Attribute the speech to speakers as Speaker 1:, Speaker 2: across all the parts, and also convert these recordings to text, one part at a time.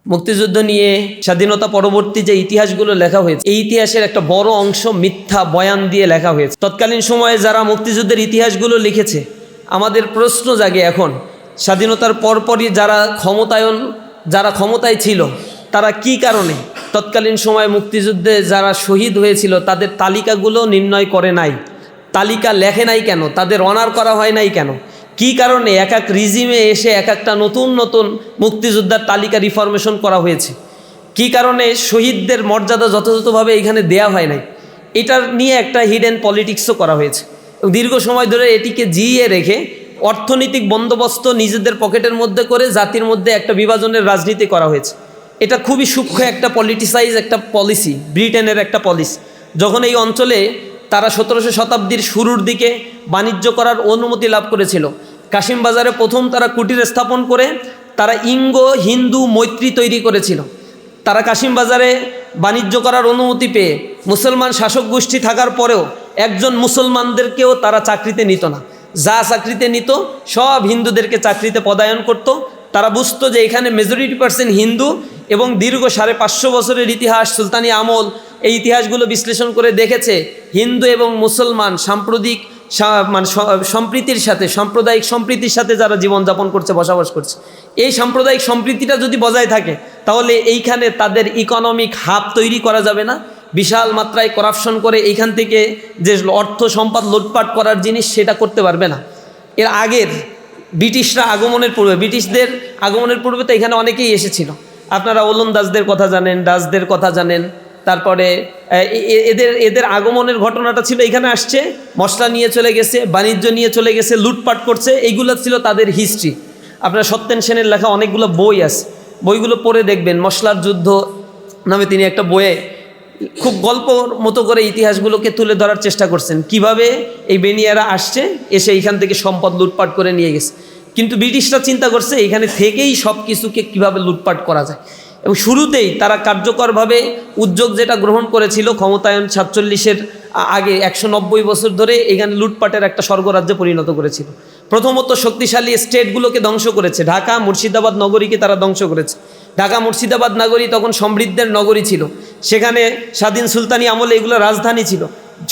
Speaker 1: মুক্তিযুদ্ধ নিয়ে স্বাধীনতা পরবর্তী যে ইতিহাসগুলো লেখা হয়েছে, এই ইতিহাসের একটা বড় অংশ মিথ্যা বয়ান দিয়ে লেখা হয়েছে। তৎকালীন সময়ে যারা মুক্তিযুদ্ধের ইতিহাসগুলো লিখেছে, আমাদের প্রশ্ন জাগে এখন, স্বাধীনতার পরপরই যারা ক্ষমতায় ছিল, তারা কি কারণে তৎকালীন সময়ে মুক্তিযুদ্ধে যারা শহীদ হয়েছিল তাদের তালিকাগুলো নির্ণয় করে নাই, তালিকা লেখে নাই কেন, তাদের অনার করা হয় নাই কেন, কি কারণে এক এক রিজিমে এসে এক একটা নতুন নতুন মুক্তিযোদ্ধার তালিকা রিফরমেশন করা হয়েছে, কি কারণে শহীদদের মর্যাদা যথাযথভাবে এখানে দেয়া হয় নাই, এটার নিয়ে একটা হিডেন পলিটিক্সও করা হয়েছে। দীর্ঘ সময় ধরে এটিকে জিইয়ে রেখে অর্থনৈতিক বন্দোবস্ত নিজেদের পকেটের মধ্যে করে জাতির মধ্যে একটা বিভাজনের রাজনীতি করা হয়েছে। এটা খুবই সূক্ষ্ম একটা পলিটিসাইজ একটা পলিসি, ব্রিটেনের একটা পলিসি। যখন এই অঞ্চলে তারা 1700 শতাব্দীর শুরুর দিকে বাণিজ্য করার অনুমতি লাভ করেছিল, কাশিম বাজারে প্রথম তারা কুটির স্থাপন করে তারা ইঙ্গো হিন্দু মৈত্রী তৈরি করেছিল। তারা কাশিম বাজারে বাণিজ্য করার অনুমতি পেয়ে মুসলমান শাসক গোষ্ঠী থাকার পরেও একজন মুসলমানদেরকেও তারা চাকরিতে নিত না, যা চাকরিতে নিত সব হিন্দুদেরকে চাকরিতে পদায়ন করত। তারা বুঝতো যে এখানে মেজরিটি পার্সেন্ট হিন্দু, এবং দীর্ঘ 550 বছরের ইতিহাস, সুলতানি আমল, এই ইতিহাসগুলো বিশ্লেষণ করে দেখেছে হিন্দু এবং মুসলমান সাম্প্রদায়িক সম্প্রীতির সাথে, সাম্প্রদায়িক সম্প্রীতির সাথে যারা জীবনযাপন করছে, বসবাস করছে, এই সাম্প্রদায়িক সম্প্রীতিটা যদি বজায় থাকে তাহলে এইখানে তাদের ইকোনমিক হাব তৈরি করা যাবে না। বিশাল মাত্রায় করাপশন করে এইখান থেকে যে অর্থ সম্পদ লুটপাট করার জিনিস সেটা করতে পারবে না। এর আগের ব্রিটিশদের আগমনের পূর্বে তো এখানে অনেকেই এসেছিল। আপনারা ওলন্দাজদের কথা জানেন, ডাচদের কথা জানেন। তারপরে এদের আগমনের ঘটনাটা ছিল, এখানে আসছে, মশলা নিয়ে চলে গেছে, বাণিজ্য নিয়ে চলে গেছে, লুটপাট করছে, এইগুলো ছিল তাদের হিস্ট্রি। আপনারা সত্যেন সেনের লেখা অনেকগুলো বই আছে, বইগুলো পড়ে দেখবেন। মশলার যুদ্ধ নামে তিনি একটা বইয়ে খুব গল্প মতো করে ইতিহাসগুলোকে তুলে ধরার চেষ্টা করছেন, কিভাবে এই বেনিয়ারা আসছে, এসে এইখান থেকে সম্পদ লুটপাট করে নিয়ে গেছে। কিন্তু ব্রিটিশরা চিন্তা করছে এইখানে থেকেই সব কিছুকে কীভাবে লুটপাট করা যায়, এবং শুরুতেই তারা কার্যকরভাবে উদ্যোগ যেটা গ্রহণ করেছিল, ক্ষমতায়ন 47-এর আগে 190 বছর ধরে এখানে লুটপাটের একটা স্বর্গরাজ্যে পরিণত করেছিল। প্রথমত শক্তিশালী স্টেটগুলোকে ধ্বংস করেছে, ঢাকা মুর্শিদাবাদ নগরীকে তারা ধ্বংস করেছে। ঢাকা মুর্শিদাবাদ নগরী তখন সমৃদ্ধের নগরী ছিল, সেখানে স্বাধীন সুলতানি আমলে এগুলো রাজধানী ছিল।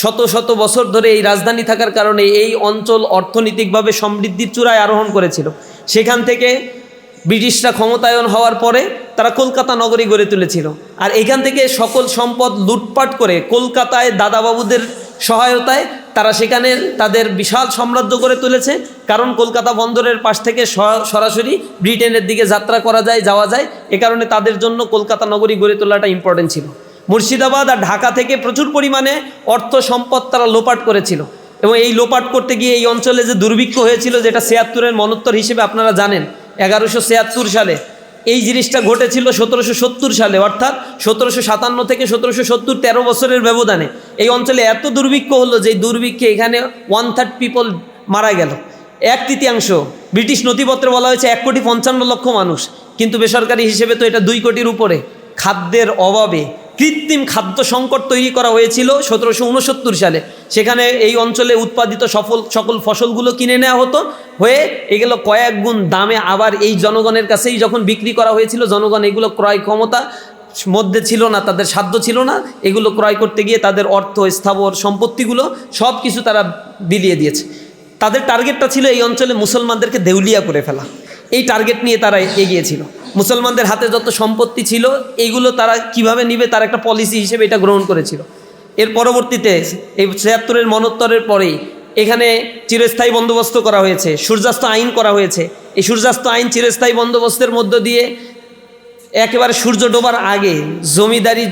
Speaker 1: শত শত বছর ধরে এই রাজধানী থাকার কারণে এই অঞ্চল অর্থনৈতিকভাবে সমৃদ্ধির চূড়ায় আরোহণ করেছিল। সেখান থেকে ব্রিটিশরা ক্ষমতায়ন হওয়ার পরে তারা কলকাতা নগরী গড়ে তুলেছিল, আর এখান থেকে সকল সম্পদ লুটপাট করে কলকাতায় দাদাবাবুদের সহায়তায় তারা সেখানে তাদের বিশাল সাম্রাজ্য গড়ে তুলেছে। কারণ কলকাতা বন্দরের পাশ থেকে সরাসরি ব্রিটেনের দিকে যাত্রা করা যায়, যাওয়া যায়, এ কারণে তাদের জন্য কলকাতা নগরী গড়ে তোলাটা ইম্পর্টেন্ট ছিল। মুর্শিদাবাদ আর ঢাকা থেকে প্রচুর পরিমাণে অর্থ সম্পদ তারা লোপাট করেছিল, এবং এই লোপাট করতে গিয়ে এই অঞ্চলে যে দুর্ভিক্ষ হয়েছিল, যেটা 76-এর মনোত্তর হিসেবে আপনারা জানেন, 1176 সালে এই জিনিসটা ঘটেছিল 1770 সালে, অর্থাৎ 1757 থেকে 1770, 13 বছরের ব্যবধানে এই অঞ্চলে এত দুর্ভিক্ষ হলো যে দুর্ভিক্ষে এখানে 1/3 পিপল মারা গেল, 1/3। ব্রিটিশ নথিপত্রে বলা হয়েছে 1,55,00,000 মানুষ, কিন্তু বেসরকারি হিসেবে তো এটা 2 কোটির উপরে। খাদ্যের অভাবে কৃত্রিম খাদ্য সংকট তৈরি করা হয়েছিল 1769 সালে। সেখানে এই অঞ্চলে উৎপাদিত সকল ফসলগুলো কিনে নেওয়া হতো, হয়ে এগুলো কয়েক গুণ দামে আবার এই জনগণের কাছেই যখন বিক্রি করা হয়েছিল, জনগণ এগুলো ক্রয় ক্ষমতা মধ্যে ছিল না, তাদের সাধ্য ছিল না, এগুলো ক্রয় করতে গিয়ে তাদের অর্থ স্থাবর সম্পত্তিগুলো সব কিছু তারা বিলিয়ে দিয়েছে। তাদের টার্গেটটা ছিল এই অঞ্চলে মুসলমানদেরকে দেউলিয়া করে ফেলা, এই টার্গেট নিয়ে তারা এগিয়েছিল। মুসলমানদের হাতে যত সম্পত্তি ছিল এইগুলো তারা কিভাবে নিবে তার একটা পলিসি হিসেবে এটা গ্রহণ করেছিল। এর পরবর্তীতে এই 76-এর মনোত্তরের পরেই এখানে চিরস্থায়ী বন্দোবস্ত করা হয়েছে, সূর্যাস্ত আইন করা হয়েছে। এই সূর্যাস্ত আইন চিরস্থায়ী বন্দোবস্তের মধ্য দিয়ে একেবারে সূর্য ডোবার আগে জমিদারি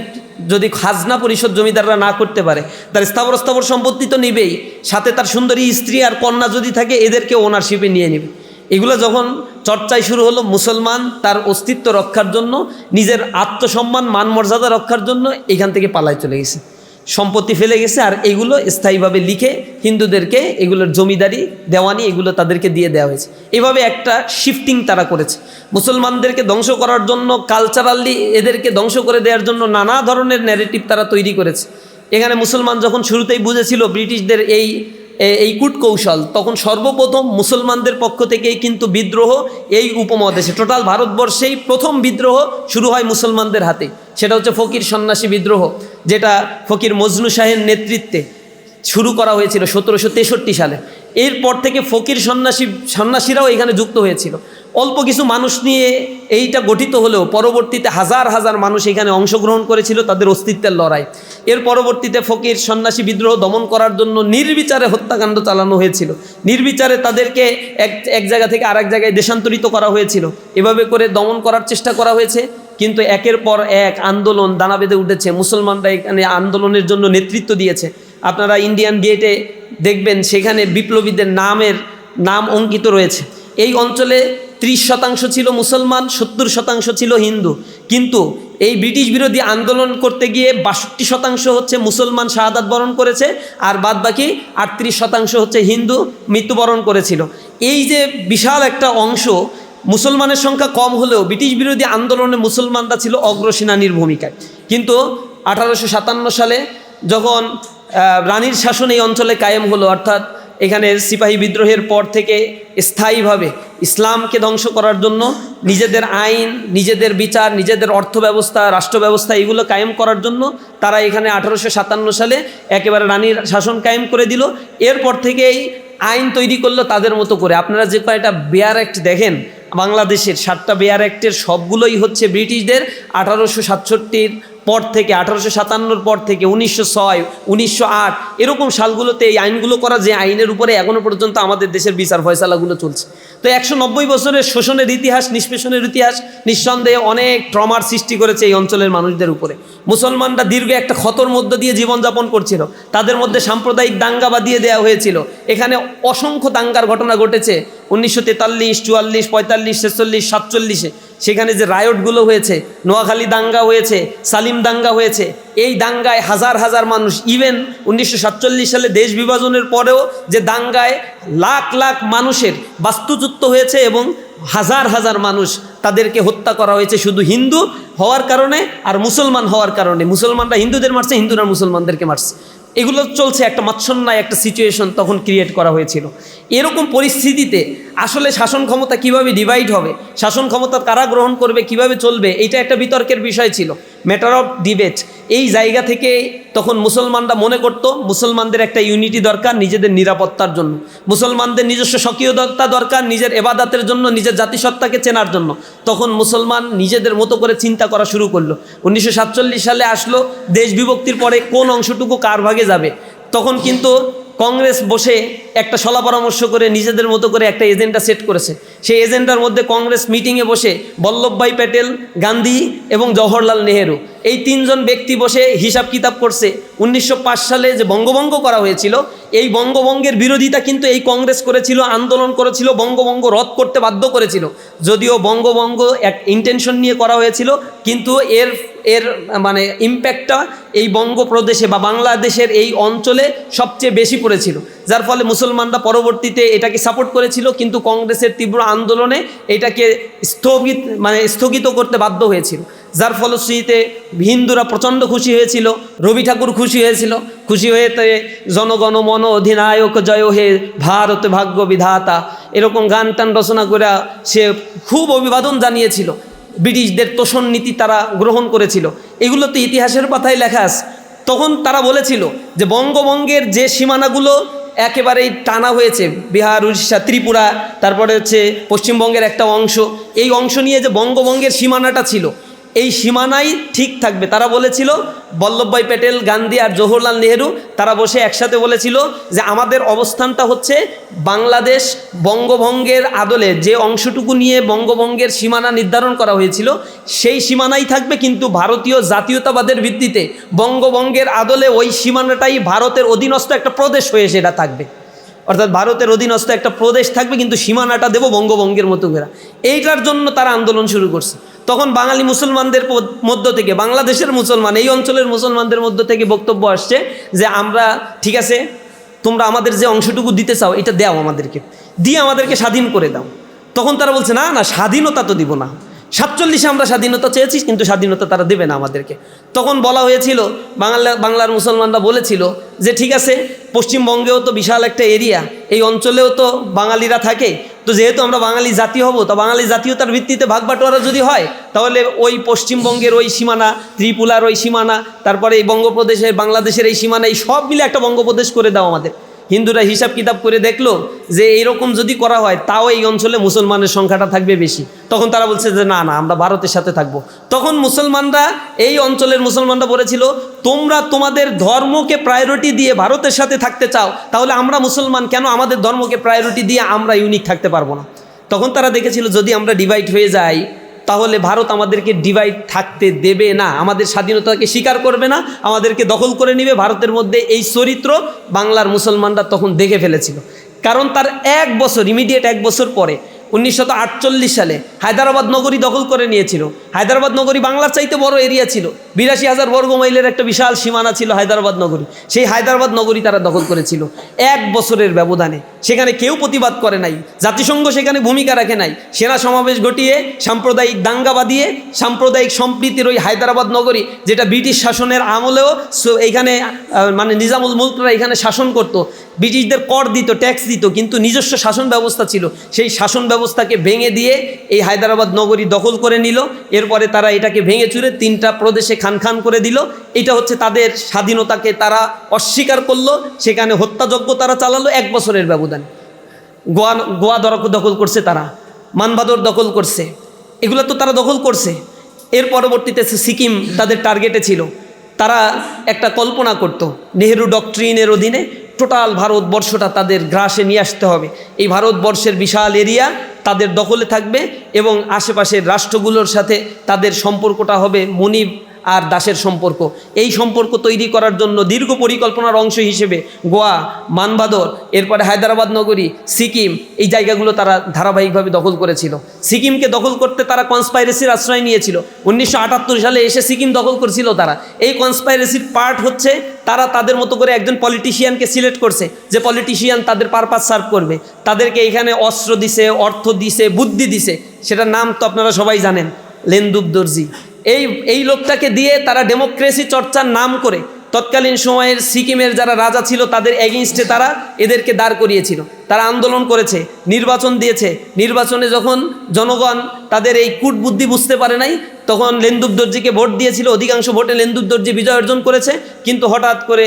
Speaker 1: যদি খাজনা পরিশোধ জমিদাররা না করতে পারে, তার স্থাবর সম্পত্তি তো নিবেই, সাথে তার সুন্দরী স্ত্রী আর কন্যা যদি থাকে এদেরকে ওনারশিপে নিয়ে নেবে। এগুলো যখন চর্চায় শুরু হলো, মুসলমান তার অস্তিত্ব রক্ষার জন্য, নিজের আত্মসম্মান মান মর্যাদা রক্ষার জন্য এখান থেকে পালায় চলে গেছে, সম্পত্তি ফেলে গেছে, আর এগুলো স্থায়ীভাবে লিখে হিন্দুদেরকে এগুলোর জমিদারি দেওয়ানি এগুলো তাদেরকে দিয়ে দেওয়া হয়েছে। এভাবে একটা শিফটিং তারা করেছে। মুসলমানদেরকে ধ্বংস করার জন্য, কালচারালি এদেরকে ধ্বংস করে দেওয়ার জন্য নানা ধরনের ন্যারেটিভ তারা তৈরি করেছে। এখানে মুসলমান যখন শুরুতেই বুঝেছিল ব্রিটিশদের এই এই কূটকৌশল, তখন সর্বপ্রথম মুসলমানদের পক্ষ থেকেই কিন্তু বিদ্রোহ এই উপমহাদেশে টোটাল ভারতবর্ষেই প্রথম বিদ্রোহ শুরু হয় মুসলমানদের হাতে। সেটা হচ্ছে ফকির সন্ন্যাসী বিদ্রোহ, যেটা ফকির মজনু শাহের নেতৃত্বে শুরু করা হয়েছিল 1763 সালে। এরপর থেকে ফকির সন্ন্যাসীরাও এখানে যুক্ত হয়েছিল। অল্প কিছু মানুষ নিয়ে এইটা গঠিত হলেও পরবর্তীতে হাজার হাজার মানুষ এখানে অংশগ্রহণ করেছিল তাদের অস্তিত্বের লড়াই। এর পরবর্তীতে ফকির সন্ন্যাসী বিদ্রোহ দমন করার জন্য নির্বিচারে হত্যাকাণ্ড চালানো হয়েছিল, নির্বিচারে তাদেরকে এক জায়গা থেকে আরেক জায়গায় দেশান্তরিত করা হয়েছিল। এভাবে করে দমন করার চেষ্টা করা হয়েছে, কিন্তু একের পর এক আন্দোলন দানা বেঁধে উঠেছে। মুসলমানরা এখানে আন্দোলনের জন্য নেতৃত্ব দিয়েছে। আপনারা ইন্ডিয়ান গেটে দেখবেন সেখানে বিপ্লবীদের নাম অঙ্কিত রয়েছে। এই অঞ্চলে 30% ছিল মুসলমান, 70% ছিল হিন্দু। কিন্তু এই ব্রিটিশ বিরোধী আন্দোলন করতে গিয়ে 62% হচ্ছে মুসলমান শাহাদাত বরণ করেছে, আর বাদবাকি 38% হচ্ছে হিন্দু মৃত্যুবরণ করেছিল। এই যে বিশাল একটা অংশ, মুসলমানের সংখ্যা কম হলেও ব্রিটিশ বিরোধী আন্দোলনে মুসলমানরা ছিল অগ্রসেনানীর ভূমিকায়। কিন্তু 1857 সালে যখন রানীর শাসন এই অঞ্চলে কায়েম হলো, অর্থাৎ এখানে সিপাহী বিদ্রোহের পর থেকে স্থায়ীভাবে ইসলামকে ধ্বংস করার জন্য নিজেদের আইন, নিজেদের বিচার, নিজেদের অর্থ ব্যবস্থা, রাষ্ট্র ব্যবস্থা এগুলো কায়েম করার জন্য তারা এখানে 1857 সালে একেবারে রানীর শাসন কায়েম করে দিল। এরপর থেকেই আইন তৈরি করলো তাদের মতো করে। আপনারা যে কয়টা বেয়ার অ্যাক্ট দেখেন বাংলাদেশের, 7টা বেয়ার অ্যাক্টের সবগুলোই হচ্ছে ব্রিটিশদের 1867 পর থেকে, 1857 পর থেকে 1906, 1908 এরকম সালগুলোতে এই আইনগুলো করা, যে আইনের উপরে এখনও পর্যন্ত আমাদের দেশের বিচার ফয়সালাগুলো চলছে। তো 190 বছরের শোষণের ইতিহাস, নিষ্পেষণের ইতিহাস নিঃসন্দেহে অনেক ট্রমার সৃষ্টি করেছে এই অঞ্চলের মানুষদের উপরে। মুসলমানরা দীর্ঘ একটা ক্ষতর মধ্য দিয়ে জীবনযাপন করছিল, তাদের মধ্যে সাম্প্রদায়িক দাঙ্গা বাঁধিয়ে দেওয়া হয়েছিল। এখানে অসংখ্য দাঙ্গার ঘটনা ঘটেছে 1943, 44, 45, 46, 47। সেখানে যে রায়টগুলো হয়েছে, নোয়াখালী দাঙ্গা হয়েছে, সালিম দাঙ্গা হয়েছে, এই দাঙ্গায় হাজার হাজার মানুষ, ইভেন 1947 সালে দেশ বিভাজনের পরেও যে দাঙ্গায় লাখ লাখ মানুষের বাস্তুচ্যুত হয়েছে এবং হাজার হাজার মানুষ তাদেরকে হত্যা করা হয়েছে শুধু হিন্দু হওয়ার কারণে আর মুসলমান হওয়ার কারণে। মুসলমানরা হিন্দুদের মারছে, হিন্দুরা মুসলমানদেরকে মারছে। এগুলো চলছে, একটা মৎসন্যায় একটা সিচুয়েশন তখন ক্রিয়েট করা হয়েছিল। এরকম পরিস্থিতিতে আসলে শাসন ক্ষমতা কিভাবে ডিভাইড হবে, শাসন ক্ষমতা কারা গ্রহণ করবে, কিভাবে চলবে, এটা একটা বিতর্কের বিষয় ছিল, ম্যাটার অফ ডিবেট। এই জায়গা থেকে তখন মুসলমানরা মনে করত মুসলমানদের একটা ইউনিটি দরকার নিজেদের নিরাপত্তার জন্য, মুসলমানদের নিজস্ব স্বকীয়তা দরকার নিজের এবাদাতের জন্য, নিজের জাতিসত্তাকে চেনার জন্য। তখন মুসলমান নিজেদের মতো করে চিন্তা করা শুরু করলো। 1947 সালে আসলো দেশ বিভক্তির পরে কোন অংশটুকু কার ভাগে যাবে। তখন কিন্তু কংগ্রেস বসে একটা সলা পরামর্শ করে নিজেদের মতো করে একটা এজেন্ডা সেট করেছে। সেই এজেন্ডার মধ্যে কংগ্রেস মিটিংয়ে বসে বল্লভভাই প্যাটেল, গান্ধী এবং জওহরলাল নেহেরু এই 3 জন ব্যক্তি বসে হিসাব কিতাব করছে 1905 সালে যে বঙ্গভঙ্গ করা হয়েছিল, এই বঙ্গভঙ্গের বিরোধিতা কিন্তু এই কংগ্রেস করেছিল, আন্দোলন করেছিল, বঙ্গভঙ্গ রদ করতে বাধ্য করেছিল। যদিও বঙ্গভঙ্গ এক ইন্টেনশন নিয়ে করা হয়েছিল, কিন্তু এর মানে ইম্প্যাক্টটা এই বঙ্গপ্রদেশে বা বাংলাদেশের এই অঞ্চলে সবচেয়ে বেশি পড়েছিল, যার ফলে মুসলমানরা পরবর্তীতে এটাকে সাপোর্ট করেছিল, কিন্তু কংগ্রেসের তীব্র আন্দোলনে এটাকে স্থগিত করতে বাধ্য হয়েছিল। যার ফলশ্রুতিতে হিন্দুরা প্রচণ্ড খুশি হয়েছিল, রবি ঠাকুর খুশি হয়েছিল, খুশি হয়ে জনগণ মন অধিনায়ক জয় হে ভারত ভাগ্য বিধাতা এরকম গান টান রচনা করে সে খুব অভিবাদন জানিয়েছিল। ব্রিটিশদের তোষণ নীতি তারা গ্রহণ করেছিল, এগুলো তো ইতিহাসের পাতায় লেখা আছে। তখন তারা বলেছিল যে বঙ্গভঙ্গের যে সীমানাগুলো একেবারেই টানা হয়েছে, বিহার, উড়িষ্যা, ত্রিপুরা, তারপরে হচ্ছে পশ্চিমবঙ্গের একটা অংশ, এই অংশ নিয়ে যে বঙ্গভঙ্গের সীমানাটা ছিল এই সীমানাই ঠিক থাকবে। তারা বলেছিল, বল্লভভাই প্যাটেল, গান্ধী আর জওহরলাল নেহেরু তারা বসে একসাথে বলেছিল যে আমাদের অবস্থানটা হচ্ছে বাংলাদেশ বঙ্গভঙ্গের আদলে যে অংশটুকু নিয়ে বঙ্গভঙ্গের সীমানা নির্ধারণ করা হয়েছিল সেই সীমানাই থাকবে, কিন্তু ভারতীয় জাতীয়তাবাদের ভিত্তিতে বঙ্গভঙ্গের আদলে ওই সীমানাটাই ভারতের অধীনস্থ একটা প্রদেশ হয়ে সেটা থাকবে। অর্থাৎ ভারতের অধীনস্থ একটা প্রদেশ থাকবে, কিন্তু সীমানাটা দেব বঙ্গভঙ্গের মতো করে। এইটার জন্য তারা আন্দোলন শুরু করছে। তখন বাঙালি মুসলমানদের মধ্য থেকে, বাংলাদেশের মুসলমান, এই অঞ্চলের মুসলমানদের মধ্য থেকে বক্তব্য আসছে যে আমরা ঠিক আছে, তোমরা আমাদের যে অংশটুকু দিতে চাও এটা দাও, আমাদেরকে দিয়ে আমাদেরকে স্বাধীন করে দাও। তখন তারা বলছে না না, স্বাধীনতা তো দিব না, 47-এ আমরা স্বাধীনতা চেয়েছি, কিন্তু স্বাধীনতা তারা দেবে না আমাদেরকে। তখন বলা হয়েছিল, বাংলার মুসলমানরা বলেছিল যে ঠিক আছে, পশ্চিমবঙ্গেও তো বিশাল একটা এরিয়া, এই অঞ্চলেও তো বাঙালিরা থাকে, তো যেহেতু আমরা বাঙালি জাতি হব, তো বাঙালি জাতীয়তার ভিত্তিতে ভাগ বাটোয়ারা যদি হয়, তাহলে ওই পশ্চিমবঙ্গের ওই সীমানা, ত্রিপুরার ওই সীমানা, তারপরে এই বঙ্গপ্রদেশের, বাংলাদেশের এই সীমানা, এই সব মিলে একটা বঙ্গপ্রদেশ করে দাও আমাদের। হিন্দুরা হিসাব কিতাব করে দেখলো যে এইরকম যদি করা হয়, তাও এই অঞ্চলে মুসলমানের সংখ্যাটা থাকবে বেশি। তখন তারা বলছে যে না না, আমরা ভারতের সাথে থাকবো। তখন মুসলমানরা, এই অঞ্চলের মুসলমানরা বলেছিল, তোমরা তোমাদের ধর্মকে প্রায়োরিটি দিয়ে ভারতের সাথে থাকতে চাও, তাহলে আমরা মুসলমান কেন আমাদের ধর্মকে প্রায়োরিটি দিয়ে আমরা ইউনিক থাকতে পারবো না? তখন তারা দেখেছিল যদি আমরা ডিভাইড হয়ে যাই, তাহলে ভারত আমাদেরকে ডিভাইড থাকতে দেবে না, আমাদের স্বাধীনতাকে স্বীকার করবে না, আমাদেরকে দখল করে নেবে। ভারতের মধ্যে এই চরিত্র বাংলার মুসলমানরা তখন দেখে ফেলেছিল। কারণ তার 1 বছর, ইমিডিয়েট 1 বছর পরে 1948 সালে হায়দ্রাবাদ নগরী দখল করে নিয়েছিল। হায়দ্রাবাদ নগরী বাংলার চাইতে বড় এরিয়া ছিল, 82,000 বর্গ মাইলের একটা বিশাল সীমানা ছিল হায়দ্রাবাদ নগরী। সেই হায়দ্রাবাদ নগরী তারা দখল করেছিল 1 বছরের ব্যবধানে। সেখানে কেউ প্রতিবাদ করে নাই, জাতিসংঘ সেখানে ভূমিকা রাখে নাই। সেনা সমাবেশ ঘটিয়ে, সাম্প্রদায়িক দাঙ্গা বাঁধিয়ে, সাম্প্রদায়িক সম্প্রীতির ওই হায়দ্রাবাদ নগরী, যেটা ব্রিটিশ শাসনের আমলেও এইখানে মানে নিজামুল মুলকরা এখানে শাসন করত, ব্রিটিশদের কর দিত, ট্যাক্স দিত, কিন্তু নিজস্ব শাসন ব্যবস্থা ছিল। সেই শাসন ব্যবস্থাকে ভেঙে দিয়ে এই হায়দ্রাবাদ নগরী দখল করে নিল। এরপরে তারা এটাকে ভেঙে চুরে 3টা প্রদেশে খান খান করে দিল। এটা হচ্ছে তাদের স্বাধীনতাকে তারা অস্বীকার করলো। সেখানে হত্যাযজ্ঞ তারা চালালো 1 বছরের ব্যবধানে। গোয়া দখল করছে তারা, মানবাদর দখল করছে, এগুলো তো তারা দখল করছে। এর পরবর্তীতে সিকিম তাদের টার্গেটে ছিল। তারা একটা কল্পনা করত, নেহেরু ডক্ট্রিনের অধীনে টোটাল ভারতবর্ষটা তাদের গ্রাসে নিয়ে আসতে হবে। এই ভারতবর্ষের বিশাল এরিয়া তাদের দখলে থাকবে এবং আশেপাশের রাষ্ট্রগুলোর সাথে তাদের সম্পর্কটা হবে মনিব আর দাসের সম্পর্ক। এই সম্পর্ক তৈরি করার জন্য দীর্ঘ পরিকল্পনার অংশ হিসেবে গোয়া, মানবাদর, এরপরে হায়দ্রাবাদ নগরী, সিকিম, এই জায়গাগুলো তারা ধারাবাহিকভাবে দখল করেছিল। সিকিমকে দখল করতে তারা কনস্পাইরেসির আশ্রয় নিয়েছিল। 1978 সালে এসে সিকিম দখল করেছিল তারা। এই কনস্পাইরেসির পার্ট হচ্ছে তারা তাদের মতো করে একজন পলিটিশিয়ানকে সিলেক্ট করছে, যে পলিটিশিয়ান তাদের পারপাস সার্ভ করবে। তাদেরকে এখানে অস্ত্র দিছে, অর্থ দিছে, বুদ্ধি দিছে। সেটার নাম তো আপনারা সবাই জানেন, লেন্দুব দর্জি। এই লোকটাকে দিয়ে তারা ডেমোক্রেসি চর্চার নাম করে তৎকালীন সময়ের সিকিমের যারা রাজা ছিল তাদের এগেইনস্টে তারা এদেরকে দাঁড় করিয়েছিল। তারা আন্দোলন করেছে, নির্বাচন দিয়েছে। নির্বাচনে যখন জনগণ তাদের এই কূটবুদ্ধি বুঝতে পারে নাই, তখন লেন্দুব দর্জিকে ভোট দিয়েছিল। অধিকাংশ ভোটে লেন্দুব দর্জি বিজয় অর্জন করেছে। কিন্তু হঠাৎ করে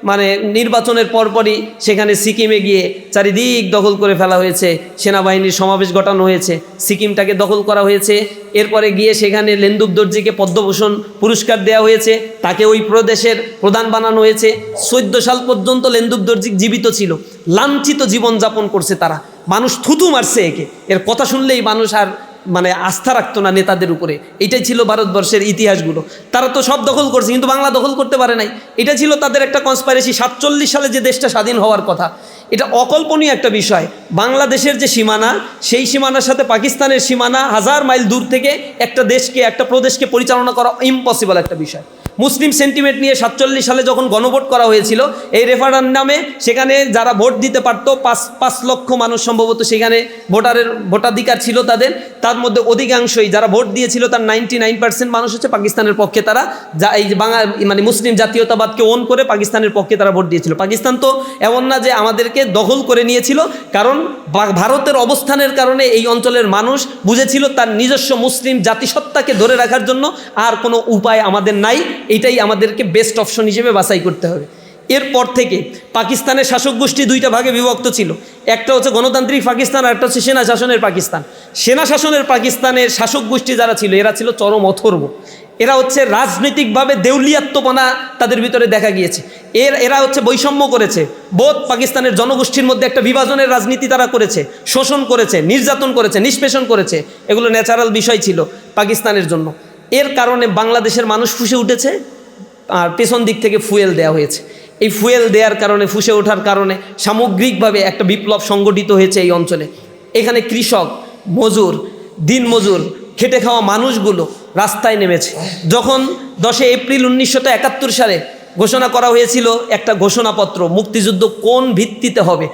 Speaker 1: মানে নির্বাচনের পরপরই সেখানে সিকিমে গিয়ে চারিদিক দখল করে ফেলা হয়েছে, সেনাবাহিনীর সমাবেশ ঘটানো হয়েছে, সিকিমটাকে দখল করা হয়েছে। এরপরে গিয়ে সেখানে লেন্দুব দর্জিকে পদ্মভূষণ পুরস্কার দেওয়া হয়েছে, তাকে ওই প্রদেশের প্রধান বানানো হয়েছে। 14 সাল পর্যন্ত লেন্দুব দর্জি জীবিত ছিল, লাঞ্ছিত জীবনযাপন করছে তারা। মানুষ থুতু মারছে একে, এর কথা শুনলেই মানুষ আর মানে আস্থা রাখতো না নেতাদের উপরে। এটাই ছিল ভারতবর্ষের ইতিহাসগুলো। তারা তো সব দখল করছে, কিন্তু বাংলা দখল করতে পারে নাই। এটা ছিল তাদের একটা কনস্পাইরেসি। 47 সালে যে দেশটা স্বাধীন হওয়ার কথা, এটা অকল্পনীয় একটা বিষয়। বাংলাদেশের যে সীমানা, সেই সীমানার সাথে পাকিস্তানের সীমানা 1000 মাইল দূর থেকে একটা দেশকে, একটা প্রদেশকে পরিচালনা করা ইম্পসিবল একটা বিষয়। মুসলিম সেন্টিমেন্ট নিয়ে 47 সালে যখন গণভোট করা হয়েছিল, এই রেফারেন্ডামে সেখানে যারা ভোট দিতে পারতো 5 লক্ষ মানুষ সম্ভবত সেখানে ভোটাধিকার ছিল তাদের। তার মধ্যে অধিকাংশই যারা ভোট দিয়েছিল তার 99% মানুষ হচ্ছে পাকিস্তানের পক্ষে। তারা এই যে মানে মুসলিম জাতীয়তাবাদকে ওন করে পাকিস্তানের পক্ষে তারা ভোট দিয়েছিল। পাকিস্তান তো এমন না যে আমাদেরকে দখল করে নিয়েছিল, কারণ ভারতের অবস্থানের কারণে এই অঞ্চলের মানুষ বুঝেছিল তার নিজস্ব মুসলিম জাতিসত্তাকে ধরে রাখার জন্য আর কোনো উপায় আমাদের নাই, এটাই আমাদেরকে বেস্ট অপশন হিসেবে বাছাই করতে হবে। এরপর থেকে পাকিস্তানের শাসক গোষ্ঠী 2টা ভাগে বিভক্ত ছিল। একটা হচ্ছে গণতান্ত্রিক পাকিস্তান, আর একটা হচ্ছে সেনা শাসনের পাকিস্তান। সেনা শাসনের পাকিস্তানের শাসক গোষ্ঠী যারা ছিল, এরা ছিল চরম অথর্ব। এরা হচ্ছে রাজনৈতিকভাবে দেউলিয়াত্মপনা তাদের ভিতরে দেখা গিয়েছে। এরা হচ্ছে বৈষম্য করেছে, বোধ পাকিস্তানের জনগোষ্ঠীর মধ্যে একটা বিভাজনের রাজনীতি তারা করেছে, শোষণ করেছে, নির্যাতন করেছে, নিষ্পেষণ করেছে। এগুলো ন্যাচারাল বিষয় ছিল পাকিস্তানের জন্য। এর কারণে বাংলাদেশের মানুষ ফুঁসে উঠেছে, আর পেছন দিক থেকে ফুয়েল দেওয়া হয়েছে। এই ফুয়েল দেওয়ার কারণে, ফুঁসে ওঠার কারণে সামগ্রিকভাবে একটা বিপ্লব সংগঠিত হয়েছে এই অঞ্চলে। এখানে কৃষক, মজুর, দিন মজুর, খেটে খাওয়া মানুষগুলো রাস্তায় নেমেছে। যখন 10 এপ্রিল 1971 সালে ঘোষণা করা হয়েছিল একটা ঘোষণাপত্র, মুক্তিযুদ্ধ কোন ভিত্তিতে হবে,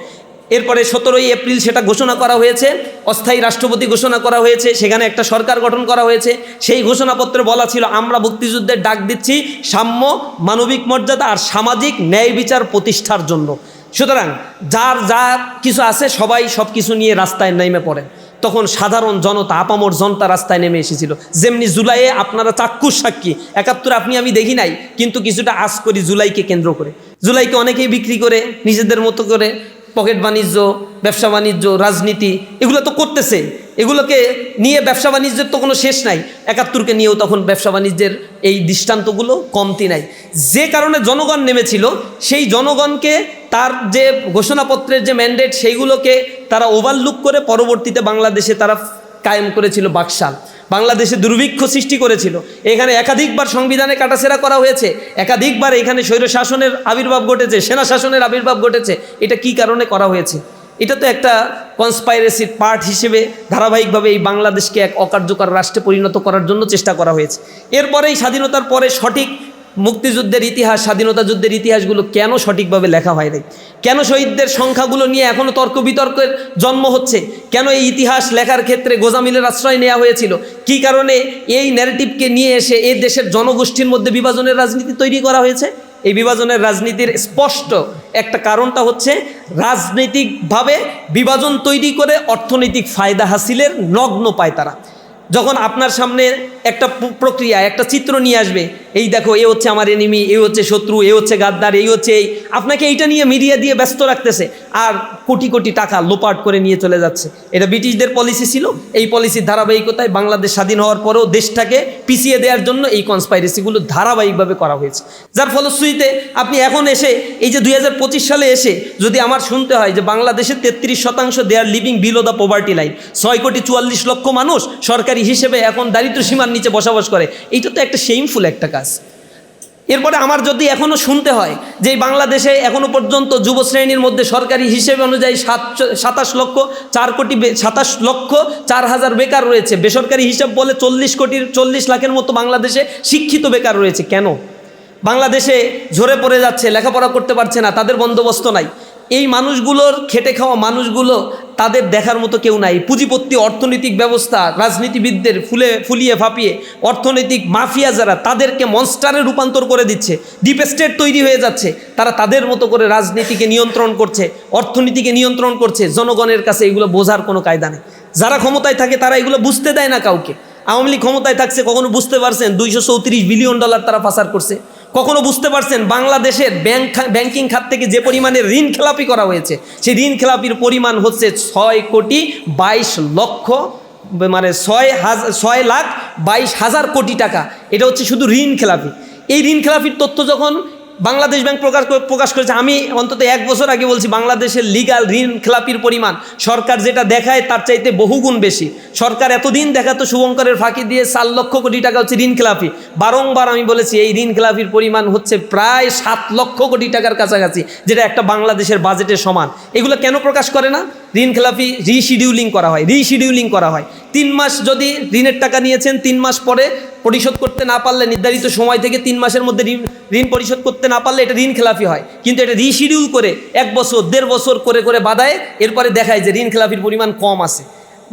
Speaker 1: এরপরে 17ই এপ্রিল সেটা ঘোষণা করা হয়েছে, অস্থায়ী রাষ্ট্রপতি ঘোষণা করা হয়েছে, সেখানে একটা সরকার গঠন করা হয়েছে। সেই ঘোষণাপত্রে বলা ছিল আমরা মুক্তিযুদ্ধের ডাক দিচ্ছি সাম্য, মানবিক মর্যাদা আর সামাজিক ন্যায় বিচার প্রতিষ্ঠার জন্য। সুতরাং যার যা কিছু আছে সবাই সব কিছু নিয়ে রাস্তায় নেমে পড়ে। তখন সাধারণ জনতা, আপামর জনতা রাস্তায় নেমে এসেছিল। যেমনি জুলাইয়ে আপনারা চাক্ষুষ সাক্ষী, 71 আপনি আমি দেখি নাই, কিন্তু কিছুটা আশ করি জুলাইকে কেন্দ্র করে। জুলাইকে অনেকেই বিক্রি করে নিজেদের মতো করে পকেট বাণিজ্য, ব্যবসা বাণিজ্য, রাজনীতি এগুলো তো করতেছে। এগুলোকে নিয়ে ব্যবসা বাণিজ্যের তো কোনো শেষ নাই। 71কে নিয়েও তখন ব্যবসা বাণিজ্যের এই দৃষ্টান্তগুলো কমতি নাই। যে কারণে জনগণ নেমেছিল, সেই জনগণকে তার যে ঘোষণাপত্রের যে ম্যান্ডেট সেইগুলোকে তারা ওভারলুক করে পরবর্তীতে বাংলাদেশে তারা কায়েম করেছিল বাকশাল। বাংলাদেশে দুর্ভিক্ষ সৃষ্টি করেছিল। এখানে একাধিকবার সংবিধানে কাটাছেঁড়া করা হয়েছে, একাধিকবার এখানে স্বৈর শাসনের আবির্ভাব ঘটেছে, সেনা শাসনের আবির্ভাব ঘটেছে। এটা কি কারণে করা হয়েছে? এটা তো একটা কনস্পাইরেসির পার্ট হিসেবে ধারাবাহিকভাবে এই বাংলাদেশকে এক অকার্যকর রাষ্ট্রে পরিণত করার জন্য চেষ্টা করা হয়েছে। এরপরেই স্বাধীনতার পরে সঠিক মুক্তিযুদ্ধের ইতিহাস, স্বাধীনতা যুদ্ধের ইতিহাসগুলো কেন সঠিকভাবে লেখা হয় নাই? কেন শহীদদের সংখ্যাগুলো নিয়ে এখনও তর্ক বিতর্কের জন্ম হচ্ছে? কেন এই ইতিহাস লেখার ক্ষেত্রে গোজামিলের আশ্রয় নেওয়া হয়েছিল? কি কারণে এই ন্যারেটিভকে নিয়ে এসে এই দেশের জনগোষ্ঠীর মধ্যে বিভাজনের রাজনীতি তৈরি করা হয়েছে? এই বিভাজনের রাজনীতির স্পষ্ট একটা কারণটা হচ্ছে রাজনৈতিকভাবে বিভাজন তৈরি করে অর্থনৈতিক ফায়দা হাসিলের নগ্ন পায় তারা। যখন আপনার সামনে একটা প্রক্রিয়া, একটা চিত্র নিয়ে আসবে, এই দেখো এ হচ্ছে আমার এনিমি, এ হচ্ছে শত্রু, এ হচ্ছে গাদ্দার, এই হচ্ছে এই, আপনাকে এইটা নিয়ে মিডিয়া দিয়ে ব্যস্ত রাখতেছে আর কোটি কোটি টাকা লোপাট করে নিয়ে চলে যাচ্ছে। এটা ব্রিটিশদের পলিসি ছিল। এই পলিসির ধারাবাহিকতায় বাংলাদেশ স্বাধীন হওয়ার পরেও দেশটাকে পিছিয়ে দেওয়ার জন্য এই কনস্পাইরেসিগুলো ধারাবাহিকভাবে করা হয়েছে। যার ফলশ্রুতিতে আপনি এখন এসে এই যে 2025 সালে এসে যদি আমার শুনতে হয় যে বাংলাদেশের 33% they are living below the poverty line, 6,44,00,000 মানুষ সরকারি হিসেবে এখন দারিদ্র্য সীমার নিচে বসবাস করে, এইটা তো একটা শেমফুল একটা কাজ। এরপরে আমার যদি এখনও শুনতে হয় যে এই বাংলাদেশে এখনও পর্যন্ত যুব শ্রেণীর মধ্যে সরকারি হিসেবে অনুযায়ী 27,04,000 বেকার রয়েছে, বেসরকারি হিসাব বলে 40 লাখের মতো বাংলাদেশে শিক্ষিত বেকার রয়েছে। কেন? বাংলাদেশে ঝরে পড়ে যাচ্ছে, লেখাপড়া করতে পারছে না, তাদের বন্দোবস্ত নাই। এই মানুষগুলোর, খেটে খাওয়া মানুষগুলো, তাদের দেখার মতো কেউ নাই। পুঁজিপত্তি অর্থনৈতিক ব্যবস্থা, রাজনীতিবিদদের ফুলিয়ে ফাঁপিয়ে অর্থনৈতিক মাফিয়া যারা, তাদেরকে মনস্টারে রূপান্তর করে দিচ্ছে। ডিপ স্টেট তৈরি হয়ে যাচ্ছে। তারা তাদের মতো করে রাজনীতিকে নিয়ন্ত্রণ করছে, অর্থনীতিকে নিয়ন্ত্রণ করছে। জনগণের কাছে এগুলো বোঝার কোনো কায়দা নেই। যারা ক্ষমতায় থাকে তারা এগুলো বুঝতে দেয় না কাউকে। আওয়ামী লীগ ক্ষমতায় থাকছে, কখনো বুঝতে পারছেন 234 বিলিয়ন ডলার তারা পাচার করছে? কখনো বুঝতে পারছেন বাংলাদেশের ব্যাংকিং খাত থেকে যে পরিমাণে ঋণ খেলাপি করা হয়েছে, সেই ঋণ খেলাপির পরিমাণ হচ্ছে 6,22,00,000, মানে 6,22,000 কোটি টাকা। এটা হচ্ছে শুধু ঋণ খেলাপি। এই ঋণ খেলাপির তথ্য যখন বাংলাদেশ ব্যাংক প্রকাশ করেছে, আমি অন্তত 1 বছর আগে বলছি বাংলাদেশের লিগাল ঋণ খেলাপির পরিমাণ সরকার যেটা দেখায় তার চাইতে বহুগুণ বেশি। সরকার এতদিন দেখাতো শুভঙ্করের ফাঁকি দিয়ে 4 লক্ষ কোটি টাকা হচ্ছে ঋণ খেলাপি। বারংবার আমি বলেছি এই ঋণ খেলাপির পরিমাণ হচ্ছে প্রায় 7 লক্ষ কোটি টাকার কাছাকাছি, যেটা একটা বাংলাদেশের বাজেটের সমান। এগুলো কেন প্রকাশ করে না? ঋণ খেলাপি রিশিডিউলিং করা হয়। 3 মাস যদি ঋণের টাকা নিয়েছেন, 3 মাস পরে পরিশোধ করতে না পারলে, নির্ধারিত সময় থেকে 3 মাসের মধ্যে ঋণ পরিশোধ করতে না পারলে এটা ঋণ খেলাপি হয়। কিন্তু এটা রিশিডিউল করে 1 বছর 1.5 বছর করে বাধায়, এরপরে দেখায় যে ঋণ খেলাপির পরিমাণ কম আছে।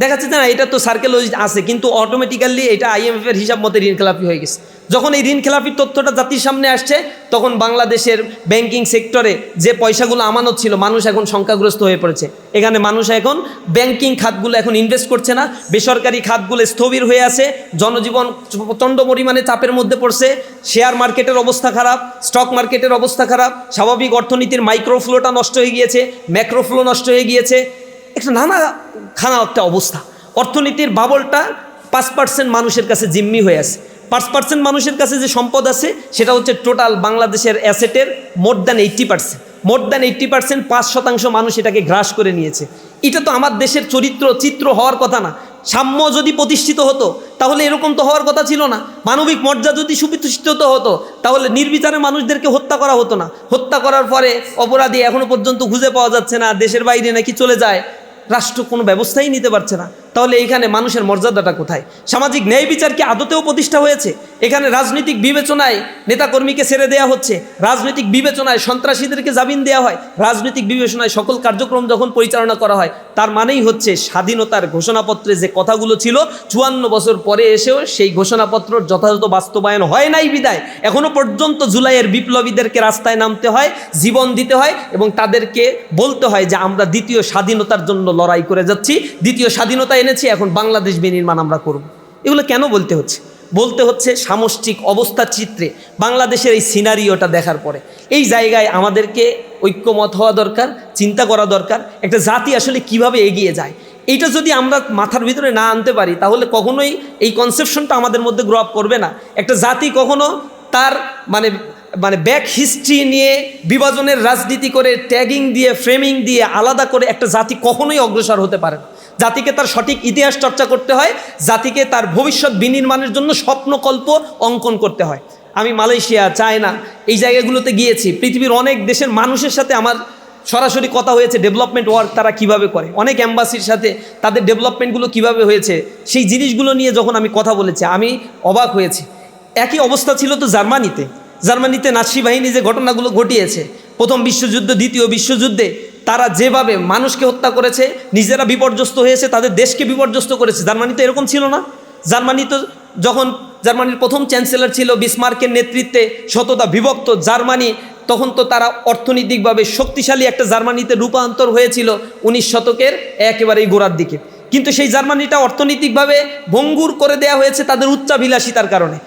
Speaker 1: দেখাচ্ছে না এটা তো সার্কেল আছে, কিন্তু অটোমেটিক্যালি এটা IMF-এর হিসাব মতো ঋণ খেলাপি হয়ে গেছে। যখন এই ঋণ খেলাপির তথ্যটা জাতির সামনে আসছে, তখন বাংলাদেশের ব্যাংকিং সেক্টরে যে পয়সাগুলো আমানত ছিল, মানুষ এখন সংখ্যাগ্রস্ত হয়ে পড়েছে। এখানে মানুষ এখন ব্যাংকিং খাতগুলো এখন ইনভেস্ট করছে না, বেসরকারি খাতগুলো স্থবির হয়ে আছে, জনজীবন প্রচণ্ড পরিমাণে চাপের মধ্যে পড়ছে। শেয়ার মার্কেটের অবস্থা খারাপ, স্টক মার্কেটের অবস্থা খারাপ, স্বাভাবিক অর্থনীতির মাইক্রোফ্লোটা নষ্ট হয়ে গিয়েছে, ম্যাক্রোফ্লো নষ্ট হয়ে গিয়েছে। একটা খানা একটা অবস্থা। অর্থনীতির বাবলটা 5% মানুষের কাছে জিম্মি হয়ে আছে। 5% মানুষের কাছে যে সম্পদ আছে সেটা হচ্ছে টোটাল বাংলাদেশের অ্যাসেটের মোর দ্যান 80%। 5% মানুষ এটাকে গ্রাস করে নিয়েছে। এটা তো আমার দেশের চিত্র হওয়ার কথা না। সাম্য যদি প্রতিষ্ঠিত হতো তাহলে এরকম তো হওয়ার কথা ছিল না। মানবিক মর্যাদা যদি সুপ্রতিষ্ঠিত হতো তাহলে নির্বিচারে মানুষদেরকে হত্যা করা হতো না। হত্যা করার পরে অপরাধী এখনো পর্যন্ত খুঁজে পাওয়া যাচ্ছে না, দেশের বাইরে নাকি চলে যায়, রাষ্ট্র কোনো ব্যবস্থাই নিতে পারছে না। তাহলে এইখানে মানুষের মর্যাদাটা কোথায়? সামাজিক ন্যায় বিচার কি আদতেও প্রতিষ্ঠা হয়েছে? এখানে রাজনৈতিক বিবেচনায় নেতাকর্মীকে ছেড়ে দেওয়া হচ্ছে, রাজনৈতিক বিবেচনায় সন্ত্রাসীদেরকে জামিন দেওয়া হয়, রাজনৈতিক বিবেচনায় সকল কার্যক্রম যখন পরিচালনা করা হয়, তার মানেই হচ্ছে স্বাধীনতার ঘোষণাপত্রে যে কথাগুলো ছিল 54 বছর পরে এসেও সেই ঘোষণাপত্র যথাযথ বাস্তবায়ন হয় নাই বিদায় এখনো পর্যন্ত জুলাইয়ের বিপ্লবীদেরকে রাস্তায় নামতে হয়, জীবন দিতে হয় এবং তাদেরকে বলতে হয় যে আমরা দ্বিতীয় স্বাধীনতার জন্য লড়াই করে যাচ্ছি, দ্বিতীয় স্বাধীনতা এনেছি, এখন বাংলাদেশ বিনির্মাণ আমরা করব। এগুলো কেন বলতে হচ্ছে? বলতে হচ্ছে সামষ্টিক অবস্থার চিত্রে বাংলাদেশের এই সিনারিওটা দেখার পরে এই জায়গায় আমাদেরকে ঐক্যমত হওয়া দরকার, চিন্তা করা দরকার একটা জাতি আসলে কিভাবে এগিয়ে যায়। এইটা যদি আমরা মাথার ভিতরে না আনতে পারি তাহলে কখনোই এই কনসেপশনটা আমাদের মধ্যে গ্রো আপ করবে না। একটা জাতি কখনো তার মানে ব্যাক হিস্ট্রি নিয়ে বিভাজনের রাজনীতি করে ট্যাগিং দিয়ে ফ্রেমিং দিয়ে আলাদা করে একটা জাতি কখনোই অগ্রসর হতে পারে না। জাতিকে তার সঠিক ইতিহাস চর্চা করতে হয়, জাতিকে তার ভবিষ্যৎ বিনির্মাণের জন্য স্বপ্নকল্প অঙ্কন করতে হয়। আমি মালয়েশিয়া, চায়না এই জায়গাগুলোতে গিয়েছি, পৃথিবীর অনেক দেশের মানুষের সাথে আমার সরাসরি কথা হয়েছে ডেভেলপমেন্ট ওয়ার্ক তারা কিভাবে করে, অনেক অ্যাম্বাসির সাথে তাদের ডেভেলপমেন্টগুলো কিভাবে হয়েছে সেই জিনিসগুলো নিয়ে যখন আমি কথা বলেছি আমি অবাক হয়েছি। একই অবস্থা ছিল তো জার্মানিতে নাৎসি বাহিনী যে ঘটনাগুলো ঘটিয়েছে প্রথম বিশ্বযুদ্ধ, দ্বিতীয় বিশ্বযুদ্ধে তারা যেভাবে মানুষকে হত্যা করেছে, নিজেরা বিপর্যস্ত হয়েছে, তাদের দেশকে বিপর্যস্ত করেছে। জার্মানিতে এরকম ছিল না। যখন জার্মানির প্রথম চ্যান্সেলর ছিল বিসমার্কের নেতৃত্বে শততা বিভক্ত জার্মানি, তখন তো তারা অর্থনৈতিকভাবে শক্তিশালী একটা জার্মানিতে রূপান্তর হয়েছিল 19 শতকের একেবারেই গোড়ার দিকে। কিন্তু সেই জার্মানিটা অর্থনৈতিকভাবে ভঙ্গুর করে দেওয়া হয়েছে তাদের উচ্চাভিলাষিতার কারণে।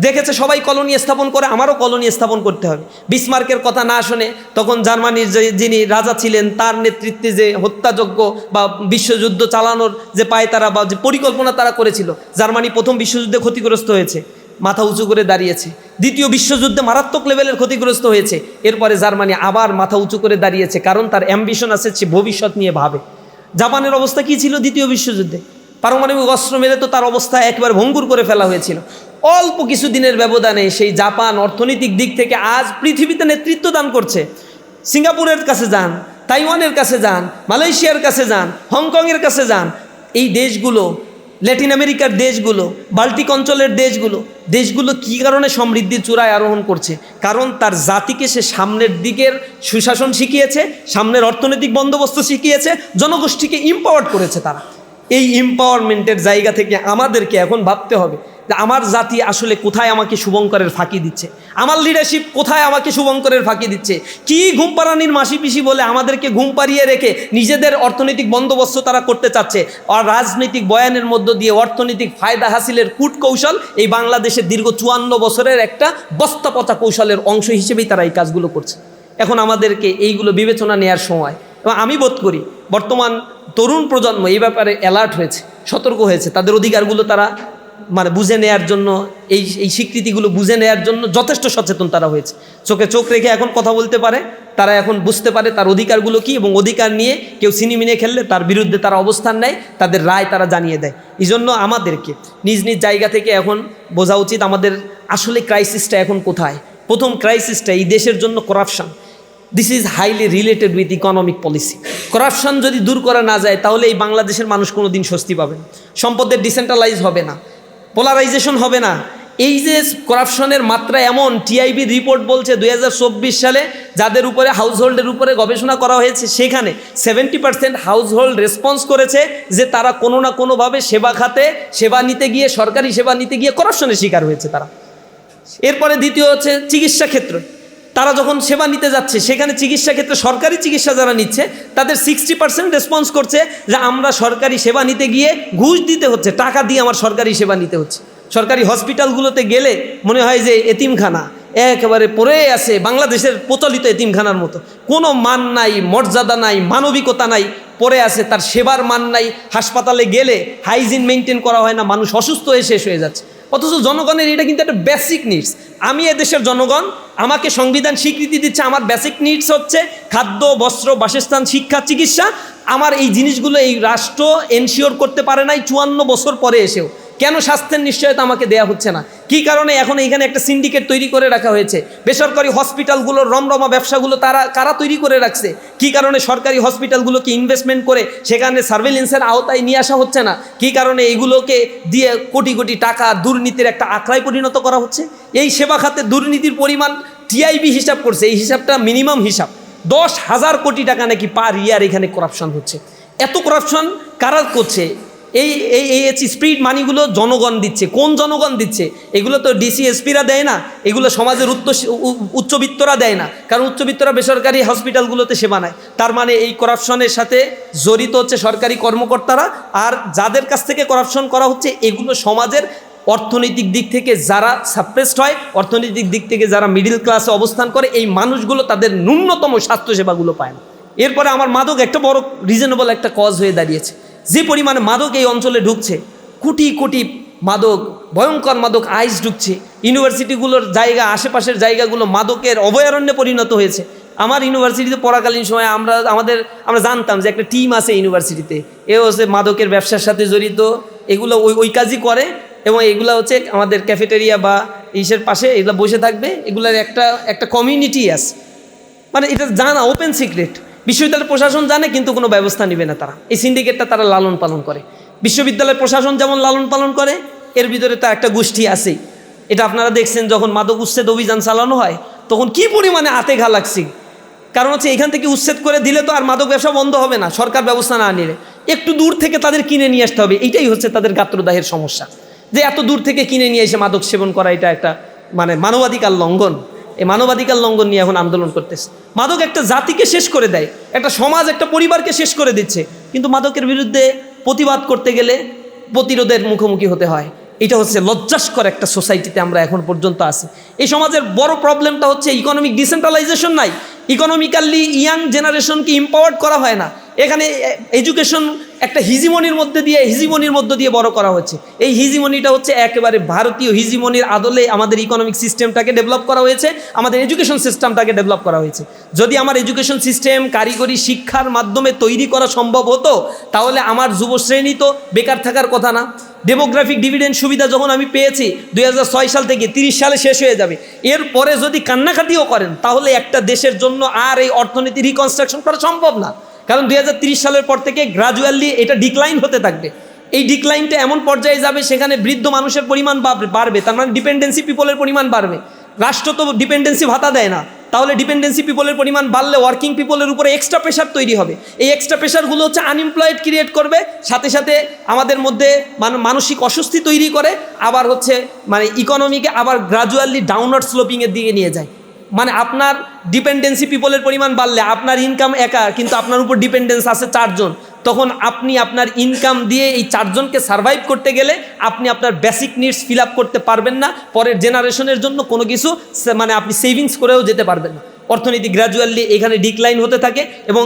Speaker 1: দেখেছে সবাই কলোনি স্থাপন করে, আমারও কলোনি স্থাপন করতে হবে। বিসমার্কের কথা না শুনে তখন জার্মানির যিনি রাজা ছিলেন তার নেতৃত্বে যে হত্যাযজ্ঞ বা বিশ্বযুদ্ধ চালানোর যে পায়তারা বা যে পরিকল্পনা তারা করেছিল, জার্মানি প্রথম বিশ্বযুদ্ধে ক্ষতিগ্রস্ত হয়েছে, মাথা উঁচু করে দাঁড়িয়েছে। দ্বিতীয় বিশ্বযুদ্ধে মারাত্মক লেভেলের ক্ষতিগ্রস্ত হয়েছে, এরপরে জার্মানি আবার মাথা উঁচু করে দাঁড়িয়েছে, কারণ তার অ্যাম্বিশন আছে, সে ভবিষ্যৎ নিয়ে ভাবে। জাপানের অবস্থা কী ছিল দ্বিতীয় বিশ্বযুদ্ধে? পারমাণবিক অস্ত্র মেরে তো তার অবস্থা একবার ভঙ্গুর করে ফেলা হয়েছিল। অল্প কিছুদিনের ব্যবধানে সেই জাপান অর্থনৈতিক দিক থেকে আজ পৃথিবীতে নেতৃত্ব দান করছে। সিঙ্গাপুরের কাছে যান, তাইওয়ানের কাছে যান, মালয়েশিয়ার কাছে যান, হংকংয়ের কাছে যান, এই দেশগুলো, ল্যাটিন আমেরিকার দেশগুলো, বাল্টিক অঞ্চলের দেশগুলো কী কারণে সমৃদ্ধির চূড়ায় আরোহণ করছে? কারণ তার জাতিকে সে সামনের দিকের সুশাসন শিখিয়েছে, সামনের অর্থনৈতিক বন্দোবস্ত শিখিয়েছে, জনগোষ্ঠীকে ইম্পাওয়ার্ড করেছে তারা। এই এম্পাওয়ারমেন্টের জায়গা থেকে আমাদেরকে এখন ভাবতে হবে যে আমার জাতি আসলে কোথায় আমাকে শুভঙ্করের ফাঁকি দিচ্ছে, আমার লিডারশিপ কোথায় আমাকে শুভঙ্করের ফাঁকি দিচ্ছে। কি ঘুম পাড়ানির মাসি পিসি বলে আমাদেরকে ঘুম পাড়িয়ে রেখে নিজেদের অর্থনৈতিক বন্দোবস্ত তারা করতে চাচ্ছে, আর রাজনৈতিক বয়ানের মধ্য দিয়ে অর্থনৈতিক ফায়দা হাসিলের কূট কৌশল এই বাংলাদেশের দীর্ঘ 54 বছরের একটা বস্তা পচা কৌশলের অংশ হিসেবেই তারা এই কাজগুলো করছে। এখন আমাদেরকে এইগুলো বিবেচনা নেওয়ার সময়, এবং আমি বোধ করি বর্তমান তরুণ প্রজন্ম এই ব্যাপারে অ্যালার্ট হয়েছে, সতর্ক হয়েছে, তাদের অধিকারগুলো তারা বুঝে নেয়ার জন্য, এই স্বীকৃতিগুলো বুঝে নেয়ার জন্য যথেষ্ট সচেতন তারা হয়েছে। চোখে চোখ রেখে এখন কথা বলতে পারে, তারা এখন বুঝতে পারে তার অধিকারগুলো কী, এবং অধিকার নিয়ে কেউ ছিনিমিনে খেললে তার বিরুদ্ধে তারা অবস্থান নেয়, তাদের রায় তারা জানিয়ে দেয়। এই জন্য আমাদেরকে নিজ নিজ জায়গা থেকে এখন বোঝা উচিত আমাদের আসলে ক্রাইসিসটা এখন কোথায়। প্রথম ক্রাইসিসটা এই দেশের জন্য corruption. This is highly related with economic policy. Corruption যদি দূর করা না যায় তাহলে এই বাংলাদেশের মানুষ কোনো দিন স্বস্তি পাবে না, সম্পদের ডিসেন্ট্রালাইজ হবে না, পোলারাইজেশন হবে না। এই যে করাপশনের মাত্রা এমন, টিআইবি রিপোর্ট বলছে 2024 সালে যাদের উপরে হাউসহোল্ডের উপরে গবেষণা করা হয়েছে সেখানে 70% হাউসহোল্ড রেসপন্স করেছে যে তারা কোনো না কোনোভাবে সেবা খাতে সেবা নিতে গিয়ে, সরকারি সেবা নিতে গিয়ে করাপশনের শিকার হয়েছে তারা। এরপরে দ্বিতীয় হচ্ছে চিকিৎসা ক্ষেত্র। তারা যখন সেবা নিতে যাচ্ছে সেখানে চিকিৎসা ক্ষেত্রে সরকারি চিকিৎসা যারা নিচ্ছে তাদের 60% রেসপন্স করছে যে আমরা সরকারি সেবা নিতে গিয়ে ঘুষ দিতে হচ্ছে, টাকা দিয়ে আমার সরকারি সেবা নিতে হচ্ছে। সরকারি হসপিটালগুলোতে গেলে মনে হয় যে এতিমখানা একেবারে পড়ে আছে, বাংলাদেশের প্রচলিত এতিমখানার মতো, কোনো মান নাই, মর্যাদা নাই, মানবিকতা নাই, পড়ে আছে, তার সেবার মান নাই। হাসপাতালে গেলে হাইজিন মেনটেন করা হয় না, মানুষ অসুস্থ হয়ে শেষ হয়ে যাচ্ছে। অথচ জনগণের এটা কিন্তু একটা বেসিক নিডস। আমি এদেশের জনগণ, আমাকে সংবিধান স্বীকৃতি দিচ্ছে, আমার বেসিক নিডস হচ্ছে খাদ্য, বস্ত্র, বাসস্থান, শিক্ষা, চিকিৎসা। আমার এই জিনিসগুলো এই রাষ্ট্র এনশিওর করতে পারে নাই 54 বছর পরে এসেও। কেন স্বাস্থ্যের নিশ্চয়তা আমাকে দেয়া হচ্ছে না? কি কারণে এখন এইখানে একটা সিন্ডিকেট তৈরি করে রাখা হয়েছে? বেসরকারি হসপিটালগুলোর রমরমা ব্যবসাগুলো কারা তৈরি করে রাখছে? কি কারণে সরকারি হসপিটালগুলোকে ইনভেস্টমেন্ট করে সেখানে সার্ভেলেন্সের আওতায় নিয়ে আসা হচ্ছে না? কি কারণে এগুলোকে দিয়ে কোটি কোটি টাকা দুর্নীতির একটা আখড়ায় পরিণত করা হচ্ছে? এই সেবা খাতে দুর্নীতির পরিমাণ টিআইবি হিসাব করছে, এই হিসাবটা মিনিমাম হিসাব 10,000 কোটি টাকা নাকি পার ইয়ার এখানে করাপশন হচ্ছে। এত করাপশন কারা করছে? এই এই এই স্পিড মানিগুলো জনগণ দিচ্ছে। কোন জনগণ দিচ্ছে? এগুলো তো ডিসি এসপিরা দেয় না, এগুলো সমাজের উচ্চবিত্তরা দেয় না, কারণ উচ্চবিত্তরা বেসরকারি হসপিটালগুলোতে সেবা নেয়। তার মানে এই করাপশনের সাথে জড়িত হচ্ছে সরকারি কর্মকর্তারা, আর যাদের কাছ থেকে করাপশন করা হচ্ছে এগুলো সমাজের অর্থনৈতিক দিক থেকে যারা সাপ্রেসড হয়, অর্থনৈতিক দিক থেকে যারা মিডিল ক্লাসে অবস্থান করে, এই মানুষগুলো তাদের ন্যূনতম স্বাস্থ্যসেবাগুলো পায় না। এরপরে আমার মাদক একটা বড় রিজনেবল একটা কজ হয়ে দাঁড়িয়েছে। যে পরিমাণে মাদক এই অঞ্চলে ঢুকছে, কোটি কোটি মাদক, ভয়ঙ্কর মাদক আইস ঢুকছে, ইউনিভার্সিটিগুলোর জায়গা, আশেপাশের জায়গাগুলো মাদকের অভয়ারণ্যে পরিণত হয়েছে। আমার ইউনিভার্সিটিতে পড়াকালীন সময় আমরা জানতাম যে একটা টিম আছে ইউনিভার্সিটিতে, এ হচ্ছে মাদকের ব্যবসার সাথে জড়িত, এগুলো ওই কাজই করে, এবং এগুলো হচ্ছে আমাদের ক্যাফেটেরিয়া বা ইসের পাশে এগুলো বসে থাকবে, এগুলোর একটা কমিউনিটি আছে। মানে এটা জানা ওপেন সিক্রেট, বিশ্ববিদ্যালয়ের প্রশাসন জানে কিন্তু কোনো ব্যবস্থা নেবে না তারা। এই সিন্ডিকেটটা তারা লালন পালন করে। বিশ্ববিদ্যালয়ের প্রশাসন যেমন লালন পালন করে, এর ভিতরে তো একটা গোষ্ঠী আছেই। এটা আপনারা দেখছেন যখন মাদক উচ্ছেদ অভিযান চালানো হয় তখন কি পরিমাণে হাতে ঘা লাগছে। কারণ হচ্ছে এখান থেকে উচ্ছেদ করে দিলে তো আর মাদক ব্যবসা বন্ধ হবে না, সরকার ব্যবস্থা না নিলে। একটু দূর থেকে তাদের কিনে নিয়ে আসতে হবে, এইটাই হচ্ছে তাদের গাত্রদাহের সমস্যা। যে এত দূর থেকে কিনে নিয়ে এসে মাদক সেবন করা, এটা একটা মানে মানবাধিকার লঙ্ঘন। এই মানবাধিকার লঙ্ঘন নিয়ে এখন আন্দোলন করতেছে। মাদক একটা জাতিকে শেষ করে দেয়, একটা সমাজ, একটা পরিবারকে শেষ করে দিচ্ছে, কিন্তু মাদকের বিরুদ্ধে প্রতিবাদ করতে গেলে প্রতিরোধের মুখোমুখি হতে হয়। এটা হচ্ছে লজ্জাস্কর একটা সোসাইটিতে আমরা এখন পর্যন্ত আছি। এই সমাজের বড় প্রবলেমটা হচ্ছে ইকোনমিক ডিসেন্ট্রালাইজেশন নাই, ইকোনমিক্যালি ইয়াং জেনারেশনকে ইম্পাওয়ার্ড করা হয় না। এখানে এডুকেশন একটা হিজিমনির মধ্য দিয়ে বড় করা হচ্ছে। এই হিজিমনিটা হচ্ছে একেবারে ভারতীয় হিজিমনির আদলে আমাদের ইকোনমিক সিস্টেমটাকে ডেভেলপ করা হয়েছে, আমাদের এডুকেশন সিস্টেমটাকে ডেভেলপ করা হয়েছে। যদি আমার এডুকেশন সিস্টেম কারিগরি শিক্ষার মাধ্যমে তৈরি করা সম্ভব হতো, তাহলে আমার যুবশ্রেণী তো বেকার থাকার কথা না। ডেমোগ্রাফিক ডিভিডেন্ড সুবিধা যখন আমি পেয়েছি 2006 সাল থেকে 30 সালে শেষ হয়ে যাবে, এরপরে যদি কান্নাকাটিও করেন তাহলে একটা দেশের জন্য আর এই অর্থনীতি রিকনস্ট্রাকশন করা সম্ভব না। কারণ 2030 সালের পর থেকে গ্রাজুয়ালি এটা ডিক্লাইন হতে থাকবে। এই ডিক্লাইনটা এমন পর্যায়ে যাবে সেখানে বৃদ্ধ মানুষের পরিমাণ বাড়বে, তার মানে ডিপেন্ডেন্সি পিপলের পরিমাণ বাড়বে। রাষ্ট্র তো ডিপেন্ডেন্সি ভাতা দেয় না, তাহলে ডিপেন্ডেন্সি পিপলের পরিমাণ বাড়লে ওয়ার্কিং পিপলের উপরে এক্সট্রা প্রেশার তৈরি হবে। এই এক্সট্রা প্রেশারগুলো হচ্ছে আনএমপ্লয়েড ক্রিয়েট করবে, সাথে সাথে আমাদের মধ্যে মানসিক অস্বস্তি তৈরি করে, আবার হচ্ছে মানে ইকোনমিকে আবার গ্রাজুয়ালি ডাউনওয়ার্ড স্লোপিংয়ের দিকে নিয়ে যায়। মানে আপনার ডিপেন্ডেন্সি পিপলের পরিমাণ বাড়লে আপনার ইনকাম একা, কিন্তু আপনার উপর ডিপেন্ডেন্স আছে 4 জন, তখন আপনি আপনার ইনকাম দিয়ে এই 4 জনকে সার্ভাইভ করতে গেলে আপনি আপনার বেসিক নিডস ফিল আপ করতে পারবেন না, পরের জেনারেশনের জন্য কোনো কিছু মানে আপনি সেভিংস করেও যেতে পারবেন না। অর্থনীতি গ্র্যাজুয়ালি এখানে ডিক্লাইন হতে থাকে এবং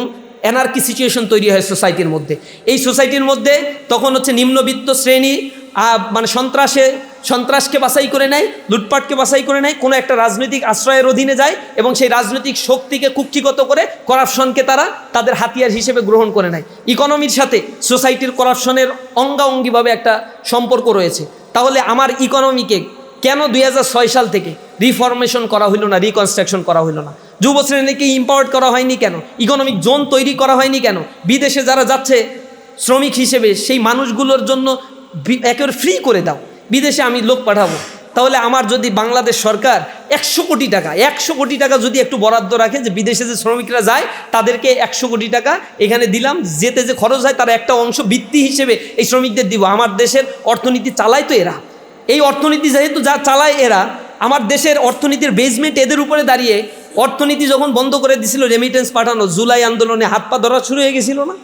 Speaker 1: এনার্কি সিচুয়েশন তৈরি হয় সোসাইটির মধ্যে। এই সোসাইটির মধ্যে তখন হচ্ছে নিম্নবিত্ত শ্রেণী মানে সন্ত্রাসকে বাছাই করে নেয়, লুটপাটকে বাছাই করে নেয়, কোনো একটা রাজনৈতিক আশ্রয়ের অধীনে যায় এবং সেই রাজনৈতিক শক্তিকে কুক্ষিগত করে করাপশনকে তারা তাদের হাতিয়ার হিসেবে গ্রহণ করে নেয়। ইকোনমির সাথে সোসাইটির করাপশনের অঙ্গাঅঙ্গিভাবে একটা সম্পর্ক রয়েছে। তাহলে আমার ইকোনমিকে কেন 2006 সাল থেকে রিফরমেশন করা হইল না, রিকনস্ট্রাকশন করা হইল না? যুব শ্রেণীকে ইম্পাওয়ার্ড করা হয়নি কেন? ইকোনমিক জোন তৈরি করা হয়নি কেন? বিদেশে যারা যাচ্ছে শ্রমিক হিসেবে সেই মানুষগুলোর জন্য একেবারে ফ্রি করে দাও, বিদেশে আমি লোক পাঠাবো। তাহলে আমার যদি বাংলাদেশ সরকার 100 কোটি টাকা যদি একটু বরাদ্দ রাখে, যে বিদেশে যে শ্রমিকরা যায় তাদেরকে 100 কোটি টাকা এখানে দিলাম, যেতে যে খরচ হয় তার একটা অংশ বৃত্তি হিসেবে এই শ্রমিকদের দিব। আমার দেশের অর্থনীতি চালায় তো এরা, এই অর্থনীতি যেহেতু যা চালায় এরা, আমার দেশের অর্থনীতির বেসমেন্ট এদের উপরে দাঁড়িয়ে অর্থনীতি যখন বন্ধ করে দিছিল রেমিটেন্স পাঠানো, জুলাই আন্দোলনে হাত পা ধরা শুরু হয়ে গেছিল না?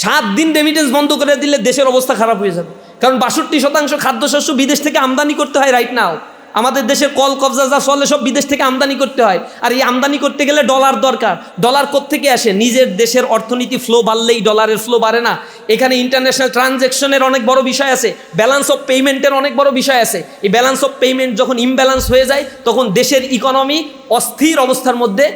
Speaker 1: 7 দিন রেমিটেন্স বন্ধ করে দিলে দেশের অবস্থা খারাপ হয়ে যাবে। কারণ 62% খাদ্যশস্য বিদেশ থেকে আমদানি করতে হয় রাইট নাও। আমাদের দেশের কল কবজা যা চলে সব বিদেশ থেকে আমদানি করতে হয়, আর এই আমদানি করতে গেলে ডলার দরকার। ডলার কোত্থেকে আসে? নিজের দেশের অর্থনীতি ফ্লো বাড়লেই ডলারের ফ্লো বাড়ে না। এখানে ইন্টারন্যাশনাল ট্রানজ্যাকশনের অনেক বড় বিষয় আছে, ব্যালেন্স অফ পেমেন্টের অনেক বড় বিষয় আছে। এই ব্যালেন্স অফ পেমেন্ট যখন ইমব্যালেন্স হয়ে যায় তখন দেশের ইকোনমি অস্থির অবস্থার মধ্যে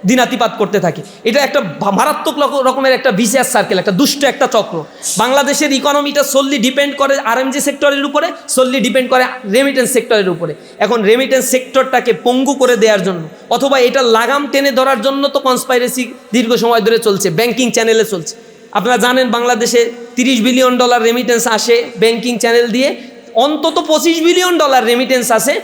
Speaker 1: দিনাতিপাত করতে থাকে। এটা একটা মারাত্মক রকমের একটা ভিসিয়াস সার্কেল, একটা দুষ্ট একটা চক্র। বাংলাদেশের ইকোনমিটা solely ডিপেন্ড করে আরএমজি সেক্টরের উপরে, solely ডিপেন্ড করে রেমিটেন্স সেক্টরের উপরে। এখন রেমিটেন্স সেক্টরটাকে পঙ্গু করে দেওয়ার জন্য অথবা এটা লাগাম টেনে ধরার জন্য তো কনস্পাইরেসি দীর্ঘ সময় ধরে চলছে, ব্যাংকিং চ্যানেলে চলছে। আপনারা জানেন বাংলাদেশে $30 বিলিয়ন রেমিটেন্স আসে ব্যাংকিং চ্যানেল দিয়ে, অন্তত $25 বিলিয়ন রেমিটেন্স আসে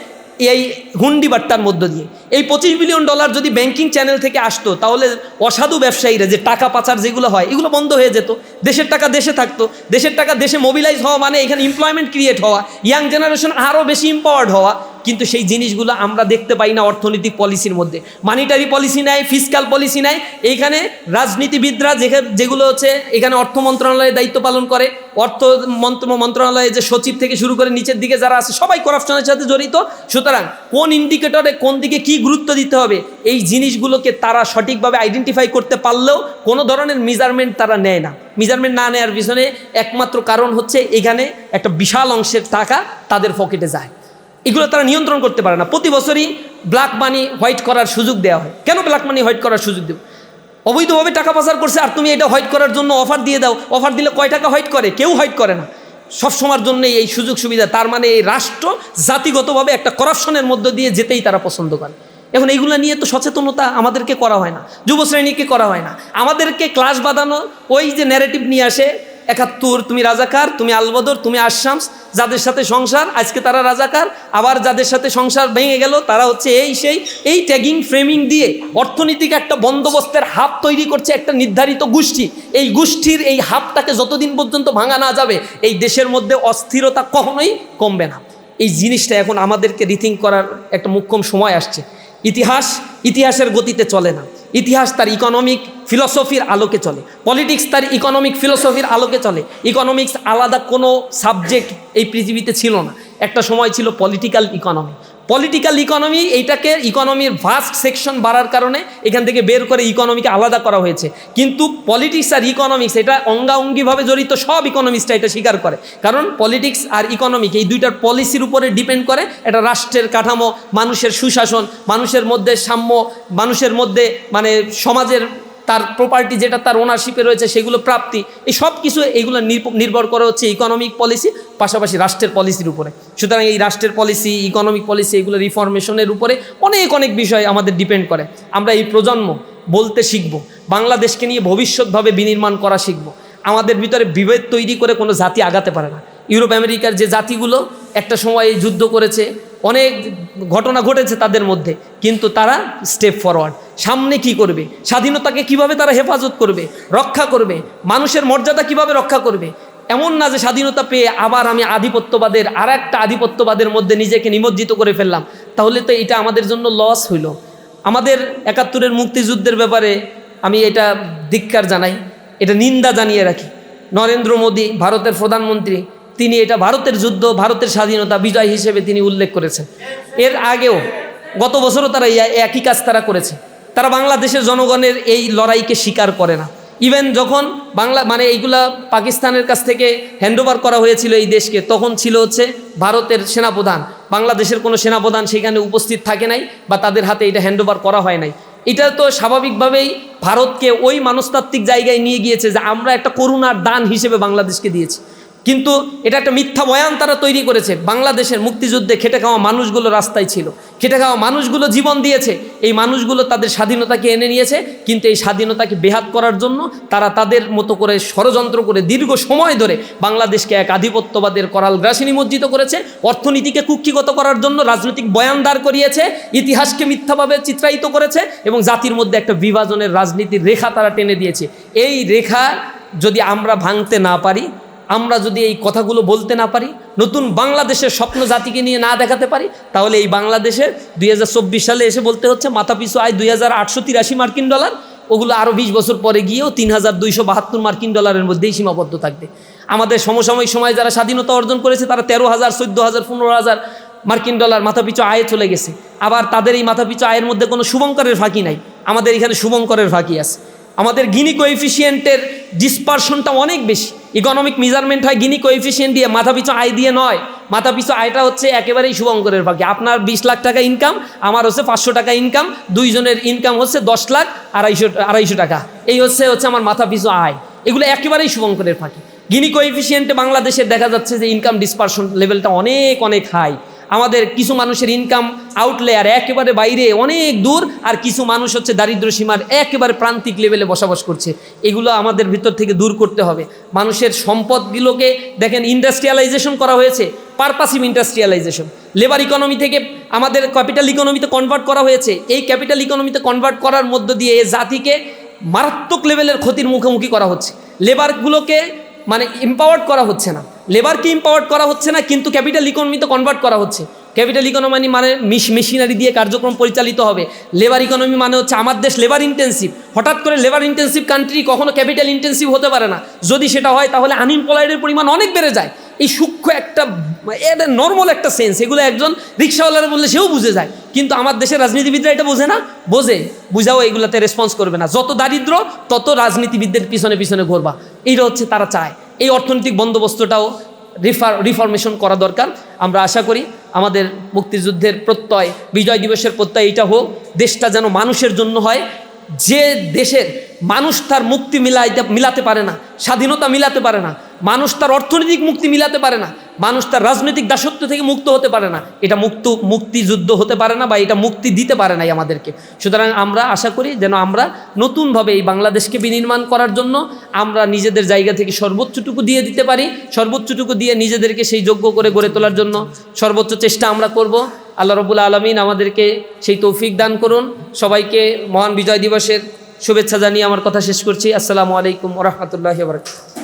Speaker 1: এই হুন্ডি বাট্টার মধ্য দিয়ে। এই $25 বিলিয়ন যদি ব্যাংকিং চ্যানেল থেকে আসতো তাহলে অসাধু ব্যবসায়ীরা যে টাকা পাচার যেগুলো হয় এগুলো বন্ধ হয়ে যেত, দেশের টাকা দেশে থাকতো, দেশের টাকা দেশে মোবিলাইজ হওয়া মানে এখানে এমপ্লয়মেন্ট ক্রিয়েট হওয়া, ইয়াং জেনারেশন আরও বেশি এম্পাওয়ার্ড হওয়া। কিন্তু সেই জিনিসগুলো আমরা দেখতে পাই না অর্থনৈতিক পলিসির মধ্যে। মানিটারি পলিসি নাই, ফিসক্যাল পলিসি নাই। এইখানে রাজনীতিবিদরা যেগুলো হচ্ছে এখানে অর্থ মন্ত্রণালয়ে দায়িত্ব পালন করে, অর্থ মন্ত্রণালয়ে যে সচিব থেকে শুরু করে নিচের দিকে যারা আছে সবাই করাপশনের সাথে জড়িত। সুতরাং কোন ইন্ডিকেটরে কোন দিকে কি গুরুত্ব দিতে হবে এই জিনিসগুলোকে তারা সঠিকভাবে আইডেন্টিফাই করতে পারলেও কোনো ধরনের মেজারমেন্ট তারা নেয় না। মেজারমেন্ট না নেওয়ার পিছনে একমাত্র কারণ হচ্ছে এখানে একটা বিশাল অংশের টাকা তাদের পকেটে যায়, এগুলো তারা নিয়ন্ত্রণ করতে পারে না। প্রতি বছরই ব্ল্যাক মানি হোয়াইট করার সুযোগ দেওয়া হয়। কেন ব্ল্যাক মানি হোয়াইট করার সুযোগ দেব? অবৈধভাবে টাকা পাচার করছে আর তুমি এটা হোয়াইট করার জন্য অফার দিয়ে দাও। অফার দিলে কয় টাকা হোয়াইট করে? কেউ হোয়াইট করে না। সবসময়ের জন্যই এই সুযোগ সুবিধা। তার মানে এই রাষ্ট্র জাতিগতভাবে একটা করাপশনের মধ্য দিয়ে যেতেই তারা পছন্দ করে। এখন এইগুলো নিয়ে তো সচেতনতা আমাদেরকে করা হয় না, যুব শ্রেণীকে করা হয় না। আমাদেরকে ক্লাস বাঁধানো ওই যে ন্যারেটিভ নিয়ে আসে 71 তুমি রাজাকার, তুমি আলবদর, তুমি আশামস, যাদের সাথে সংসার আজকে তারা রাজাকার, আবার যাদের সাথে সংসার ভেঙে গেল তারা হচ্ছে এই ট্যাগিং ফ্রেমিং দিয়ে অর্থনৈতিক একটা বন্দোবস্তের হাব তৈরি করছে একটা নির্ধারিত গোষ্ঠী। এই গোষ্ঠীর এই হাবটাকে যতদিন পর্যন্ত ভাঙা না যাবে এই দেশের মধ্যে অস্থিরতা কখনোই কমবে না। এই জিনিসটা এখন আমাদেরকে রিথিঙ্ক করার একটা মোক্ষম সময় আসছে। ইতিহাসের গতিতে চলে না, ইতিহাস তার ইকোনমিক ফিলসফির আলোকে চলে, পলিটিক্স তার ইকোনমিক ফিলসফির আলোকে চলে। ইকোনমিক্স আলাদা কোনো সাবজেক্ট এই পৃথিবীতে ছিল না। একটা সময় ছিল পলিটিক্যাল ইকোনমি, এইটাকে ইকোনমির ভাস্ট সেকশন বাড়ার কারণে এখান থেকে বের করে ইকোনমিকে আলাদা করা হয়েছে। কিন্তু পলিটিক্স আর ইকোনমিক্স এটা অঙ্গাঙ্গিভাবে জড়িত, সব ইকোনমিক্সটা এটা স্বীকার করে। কারণ পলিটিক্স আর ইকোনমিক এই দুইটার পলিসির উপরে ডিপেন্ড করে একটা রাষ্ট্রের কাঠামো, মানুষের সুশাসন, মানুষের মধ্যে সাম্য, মানুষের মধ্যে মানে সমাজের তার প্রপার্টি যেটা তার ওনারশিপে রয়েছে সেগুলো প্রাপ্তি, এই সব কিছু এইগুলো নির্ভর করে হচ্ছে ইকোনমিক পলিসি পাশাপাশি রাষ্ট্রের পলিসির উপরে। সুতরাং এই রাষ্ট্রের পলিসি, ইকোনমিক পলিসি এগুলো রিফরমেশনের উপরে অনেক বিষয় আমাদের ডিপেন্ড করে। আমরা এই প্রজন্ম বলতে শিখব, বাংলাদেশকে নিয়ে ভবিষ্যৎভাবে বিনির্মাণ করা শিখব। আমাদের ভিতরে বিভেদ তৈরি করে কোনো জাতি আগাতে পারে না। ইউরোপ আমেরিকার যে জাতিগুলো একটা সময় যুদ্ধ করেছে, অনেক ঘটনা ঘটেছে তাদের মধ্যে, কিন্তু তারা স্টেপ ফরওয়ার্ড। সামনে কি করবে, স্বাধীনতাকে কিভাবে তারা হেফাজত করবে, রক্ষা করবে, মানুষের মর্যাদা কিভাবে রক্ষা করবে। এমন না যে স্বাধীনতা পেয়ে আবার আমি আধিপত্যবাদের আর একটা আধিপত্যবাদের মধ্যে নিজেকে নিমজ্জিত করে ফেললাম, তাহলে তো এটা আমাদের জন্য লস হইল। আমাদের 71-এর মুক্তিযুদ্ধের ব্যাপারে আমি এটা ধিক্কার জানাই, এটা নিন্দা জানিয়ে রাখি। নরেন্দ্র মোদী ভারতের প্রধানমন্ত্রী, তিনি এটা ভারতের যুদ্ধ, ভারতের স্বাধীনতা বিজয় হিসেবে তিনি উল্লেখ করেছেন। এর আগেও গত বছরও তারা একই কাজ তারা করেছে। তারা বাংলাদেশের জনগণের এই লড়াইকে স্বীকার করে না। ইভেন যখন এইগুলা পাকিস্তানের কাছ থেকে হ্যান্ডওভার করা হয়েছিল এই দেশকে, তখন ছিল হচ্ছে ভারতের সেনাপ্রধান, বাংলাদেশের কোনো সেনাপ্রধান সেখানে উপস্থিত থাকে নাই বা তাদের হাতে এটা হ্যান্ডওভার করা হয় নাই। এটা তো স্বাভাবিকভাবেই ভারতকে ওই মনস্তাত্ত্বিক জায়গায় নিয়ে গিয়েছে যে আমরা একটা করুণার দান হিসেবে বাংলাদেশকে দিয়েছি। কিন্তু এটা একটা মিথ্যা বয়ান তারা তৈরি করেছে। বাংলাদেশের মুক্তিযুদ্ধে খেটে খাওয়া মানুষগুলো রাস্তায় ছিল, খেটে খাওয়া মানুষগুলো জীবন দিয়েছে, এই মানুষগুলো তাদের স্বাধীনতাকে এনে নিয়েছে। কিন্তু এই স্বাধীনতাকে বেহাত করার জন্য তারা তাদের মতো করে ষড়যন্ত্র করে দীর্ঘ সময় ধরে বাংলাদেশকে এক আধিপত্যবাদের করাল গ্রাসে নিমজ্জিত করেছে, অর্থনীতিকে কুক্ষিগত করার জন্য রাজনৈতিক বয়ান দাঁড় করিয়েছে, ইতিহাসকে মিথ্যাভাবে চিত্রায়িত করেছে এবং জাতির মধ্যে একটা বিভাজনের রাজনীতির রেখা তারা টেনে দিয়েছে। এই রেখা যদি আমরা ভাঙতে না পারি, আমরা যদি এই কথাগুলো বলতে না পারি, নতুন বাংলাদেশের স্বপ্ন জাতিকে নিয়ে না দেখাতে পারি, তাহলে এই বাংলাদেশের 2024 সালে এসে বলতে হচ্ছে মাথাপিছু আয় $2883 ওগুলো আরও 20 বছর পরে গিয়েও $3272 মধ্যেই সীমাবদ্ধ থাকবে। আমাদের সমসাময়িক সময়ে যারা স্বাধীনতা অর্জন করেছে তারা $13,000, $14,000, $15,000 মাথাপিছু আয়ে চলে গেছে। আবার তাদের এই মাথাপিছু আয়ের মধ্যে কোনো শুভঙ্করের ফাঁকি নাই, আমাদের এখানে শুভঙ্করের ফাঁকি আছে। আমাদের গিনি কোএফিসিয়েন্টের ডিসপারশনটা অনেক বেশি। ইকোনমিক মেজারমেন্ট হয় গিনি কোএফিসিয়েন্ট দিয়ে, মাথাপিছু আয় দিয়ে নয়। মাথা পিছু আয়টা হচ্ছে একেবারেই শুভঙ্করের ফাঁকি। আপনার 20 লাখ টাকা ইনকাম, আমার হচ্ছে 500 টাকা ইনকাম, দুইজনের ইনকাম হচ্ছে 10 লাখ 250 টাকা। এই হচ্ছে আমার মাথা পিছু আয়। এগুলো একেবারেই শুভঙ্করের ফাঁকি। গিনি কোএফিসিয়েন্টে বাংলাদেশে দেখা যাচ্ছে যে ইনকাম ডিসপারশন লেভেলটা অনেক অনেক হাই। আমাদের কিছু মানুষের ইনকাম আউটলেয়ার একেবারে বাইরে অনেক দূর, আর কিছু মানুষ হচ্ছে দারিদ্র সীমার একেবারে প্রান্তিক লেভেলে বসবাস করছে। এগুলো আমাদের ভিতর থেকে দূর করতে হবে। মানুষের সম্পদগুলোকে দেখেন ইন্ডাস্ট্রিয়ালাইজেশন করা হয়েছে, পারপাসিভ ইন্ডাস্ট্রিয়ালাইজেশন। লেবার ইকোনমি থেকে আমাদের ক্যাপিটাল ইকোনমিতে কনভার্ট করা হয়েছে। এই ক্যাপিটাল ইকোনমিতে কনভার্ট করার মধ্য দিয়ে এই জাতিকে মারাত্মক লেভেলের ক্ষতির মুখোমুখি করা হচ্ছে। লেবারগুলোকে মানে এম্পাওয়ার্ড করা হচ্ছে না, লেবারকে এম্পাওয়ার্ড করা হচ্ছে না, কিন্তু ক্যাপিটাল ইকোনমিতে কনভার্ট করা হচ্ছে। ক্যাপিটাল ইকোনমি মানে মেশিনারি দিয়ে কার্যক্রম পরিচালিত হবে। লেবার ইকোনমি মানে হচ্ছে আমার দেশ লেবার ইন্টেন্সিভ। হঠাৎ করে লেবার ইন্টেন্সিভ কান্ট্রি কখনো ক্যাপিটাল ইন্টেন্সিভ হতে পারে না। যদি সেটা হয় তাহলে আনএমপ্লয়েডের পরিমাণ অনেক বেড়ে যায়। এই সূক্ষ্ম একটা এটা নর্মাল একটা সেন্স, এগুলো একজন রিক্সাওয়ালারা বললে সেও বুঝে যায়, কিন্তু আমার দেশের রাজনীতিবিদরা এটা বোঝে না। বুঝাও এগুলাতে রেসপন্স করবে না। যত দারিদ্র তত রাজনীতিবিদদের পিছনে পিছনে ঘুরবা, এইটা হচ্ছে তারা চায়। এই অর্থনৈতিক বন্দোবস্তটাও রিফরমেশন করা দরকার। আমরা আশা করি আমাদের মুক্তিযুদ্ধের প্রত্যয়, বিজয় দিবসের প্রত্যয় এটা হোক, দেশটা যেন মানুষের জন্য হয়। যে দেশের মানুষ তার মুক্তি মিলাতে পারে না, স্বাধীনতা মিলাতে পারে না, মানুষ তার অর্থনৈতিক মুক্তি মিলাতে পারে না, মানুষ তার রাজনৈতিক দাসত্ব থেকে মুক্ত হতে পারে না, এটা মুক্তিযুদ্ধ হতে পারে না, বা এটা মুক্তি দিতে পারে নাই আমাদেরকে। সুতরাং আমরা আশা করি যেন আমরা নতুনভাবে এই বাংলাদেশকে বিনির্মাণ করার জন্য আমরা নিজেদের জায়গা থেকে সর্বোচ্চটুকু দিয়ে দিতে পারি, সর্বোচ্চটুকু দিয়ে নিজেদেরকে সেই যোগ্য করে গড়ে তোলার জন্য সর্বোচ্চ চেষ্টা আমরা করব। আল্লাহ রাব্বুল আলামিন আমাদেরকে সেই তৌফিক দান করুন। সবাইকে মহান বিজয় দিবসের শুভেচ্ছা জানিয়ে আমার কথা শেষ করছি। আসসালামু আলাইকুম ওয়া রাহমাতুল্লাহি ওয়া বারাকাতুহু।